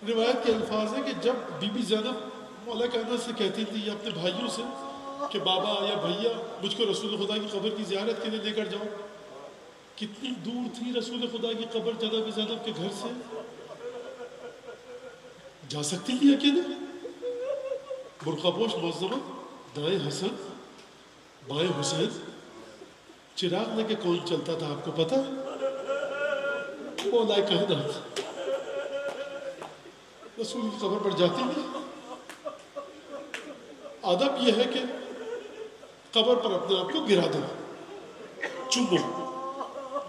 Speaker 2: روایت کے الفاظ ہیں کہ جب بی بی زینب مولا کائنات سے کہتی تھی یا اپنے بھائیوں سے کہ بابا یا بھیا مجھ کو رسول خدا کی قبر کی زیارت کے لیے لے کر جاؤ، کتنی دور تھی رسول خدا کی قبر جناب زینب کے گھر سے؟ جا سکتی تھی اکیلے؟ برقع پوش معظمہ، دائیں حسن بائیں حسین، چراغ لے کے کون چلتا تھا آپ کو پتا؟ مولا کائنات رسول کی قبر پر جاتی تھی۔ ادب یہ ہے کہ قبر پر اپنے آپ کو گرا دو، چومو۔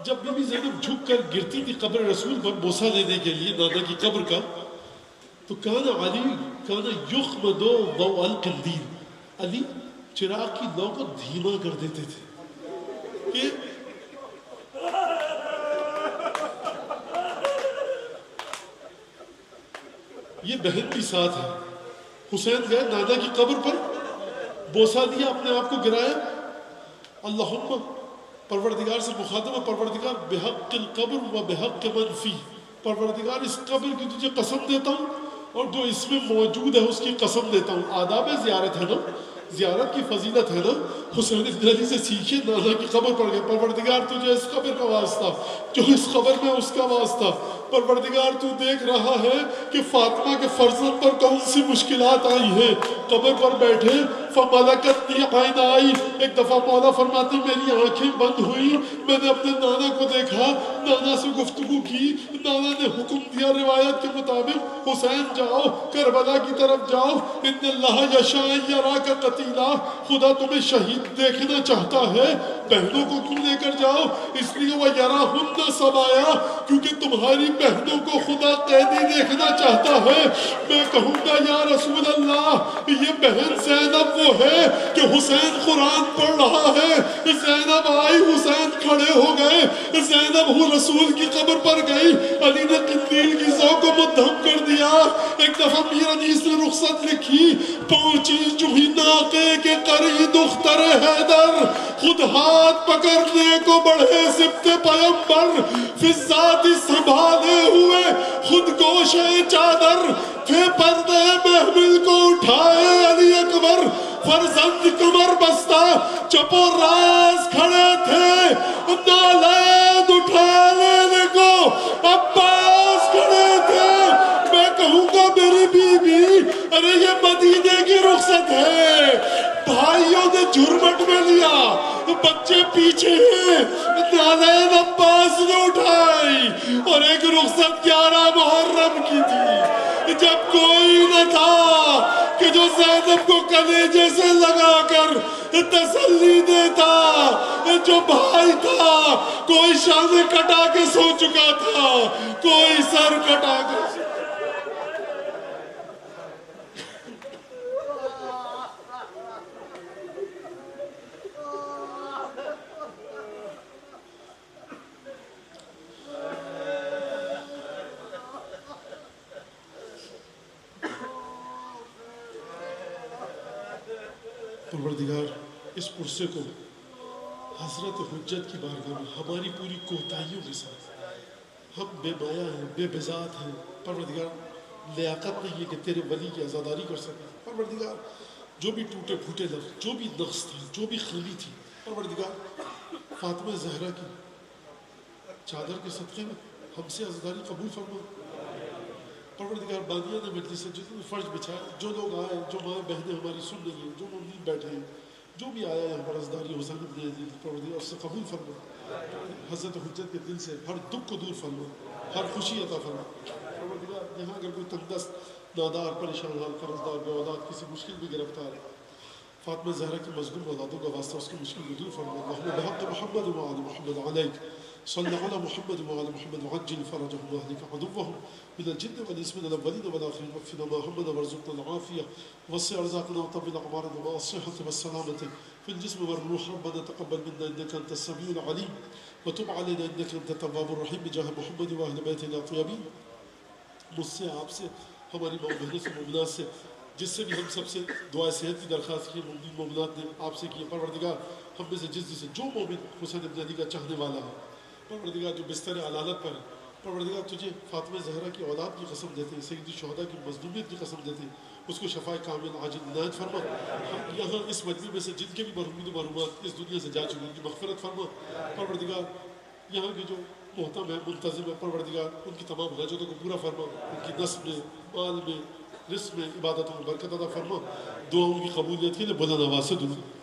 Speaker 2: جب بی بی زینب جھک کر گرتی تھی قبر رسول پر بوسہ دینے کے لیے نانا کی قبر کا، تو کان علی کان یخمد ضوء القندیل، علی چراغ کی لو کو دھیما کر دیتے تھے کہ یہ بہن بھی ساتھ ہے۔ حسین گئے نانا کی قبر پر، بوسہ دیا، اپنے آپ کو گرایا، اللہم پروردگار سے مخاطب ہے، پروردگار بحق القبر و بحق من فی، پروردگار اس قبر کی تجھے قسم دیتا ہوں اور جو اس میں موجود ہے اس کی قسم دیتا ہوں۔ آداب زیارت ہے نا، زیارت کی فضیلت ہے نا، حسین بن علی سے سیکھے، نانا کی قبر پر گئے، پروردگار تجھے اس قبر کا واسطہ، جو اس قبر میں اس کا واسطہ، پروردگار تو دیکھ رہا ہے کہ فاطمہ کے فرزند پر کون سی مشکلات آئی ہیں، قبر پر بیٹھے، فملکتنی عینائی، ایک دفعہ مولا فرماتی میری آنکھیں بند ہوئی، میں نے اپنے نانا کو دیکھا، نانا سے گفتگو کی، نانا نے حکم دیا روایت کے مطابق حسین جاؤ کربلا کی طرف جاؤ، ان اللہ یشاء یراک قتیلا، خدا تمہیں شہید دیکھنا چاہتا ہے، بہنوں کو کیوں لے کر جاؤ؟ اس لیے وہ یراہن سبایا، کیونکہ تمہاری بہنوں کو خدا قیدی دیکھنا چاہتا ہے۔ میں کہوں گا یا رسول اللہ یہ بہن زینب وہ ہے کہ حسین قرآن پڑھ رہا ہے، زینب آئی، حسین کھڑے ہو گئے، زینب ہو رسول کی قبر پر گئی، علی نے قندیل کی زو کو مدھم کر دیا۔ ایک دفعہ میر انیس نے رخصت لکھی، پہنچی جوہی ناقے کے قریب دختر حیدر، خود ہاتھ پکڑنے کو بڑھے سبت پیمبر، فضاتی سنبھالے ہوئے خود گوشے چادر، تھے پردے محمل کو اٹھائے علی اکبر، فرزند کمر بستہ چپ و راز کھڑے تھے، نالین اٹھا لینے کو عباس کھڑے تھے۔ میں کہوں گا میری بی بی ارے یہ مدینے کی رخصت ہے، بھائیوں نے جھرمٹ میں لیا، بچے پیچھے ہیں، نالین عباس نے اٹھائی، اور ایک رخصت 11 محرم کی تھی، جب کوئی نہ تھا کہ جو زینب کو کلیجے سے لگا کر تسلی دیتا، جو بھائی تھا کوئی شانے کٹا کے سو چکا تھا، کوئی سر کٹا کے پروردگار اس پرسے کو حضرت حجت کی بارگاہ میں ہماری پوری کوتاہیوں کے ساتھ، ہم بے مایا ہیں، بے بذات ہیں، پروردگار لیاقت نہیں ہے کہ تیرے ولی کی عزاداری کر سکیں، پروردگار جو بھی ٹوٹے پھوٹے لفظ، جو بھی نقص تھا، جو بھی خامی تھی، پروردگار فاطمہ زہرا کی چادر کے صدقے میں ہم سے عزاداری قبول فرما۔ پروردگار بانیہ نے مجلس سے جتنے فرض بچھایا، جو لوگ آئے، جو ماں بہنیں ہماری سن رہی ہیں، جو مومنین بیٹھے ہیں، جو بھی آیا ہے ہمارا عزاداری حسین بن علی، پروردگار اس سے قبول فرما، حضرت حجت کے دل سے ہر دکھ کو دور فرما، ہر خوشی عطا فرما۔ پروردگار یہاں اگر کوئی تنگ دست، نادار، پریشان حال، قرضدار، بے اولاد، کسی مشکل میں گرفتار ہے، فاطمہ زہرا کی مظلوم اولادوں کا واسطہ اس کی مشکل کو دور فرما۔ اللہم بحق محمد وآل محمد علیک صلی علی محمد وآل محمد وعجل فرجهم واهلك عدوهم من الجن والانس من الاولین والآخرین واکفنا ما همنا وارزقنا العافیہ وسع ارزاقنا وطول اعمارنا مع الصحة والسلامة في الجسم والروح ربنا تقبل منا انك انت السميع العليم وتب علینا انک انت التواب الرحیم بجاہ محمد واہل بیتہ الاطیبین. مجھ سے، آپ سے، ہماری ماؤں بہنوں سے، مومنات سے، جس سے بھی ہم سب سے دعائے صحت کی درخواست کی، مومنین مومنات نے آپ سے کی. پروردگار ہم میں سے جس سے جو مومن حسین ابن علی کا چاہنے والا ہے، پروردگار جو بستر علالت پر ہے، پروردگار تجھے فاطمہ زہرا کی اولاد کی قسم دیتے ہیں، سید الشہداء کی مظلومیت کی قسم دیتے ہیں، اس کو شفاء کامل عاجل عنایت فرما. ہم یہاں اس مجمع میں سے جن کے بھی مرحومین و مرحومات اس دنیا سے جا چکے ان کی مغفرت فرما. پروردگار یہاں کے جو محتم ہے، منتظم ہے، پروردگار ان کی تمام حاجتوں کو پورا فرما. ان کی نسب میں، مال میں، رزق میں، عبادتوں میں برکت عطا فرما. دعاؤں کی قبولیت کے لیے بلند آواز سے درود.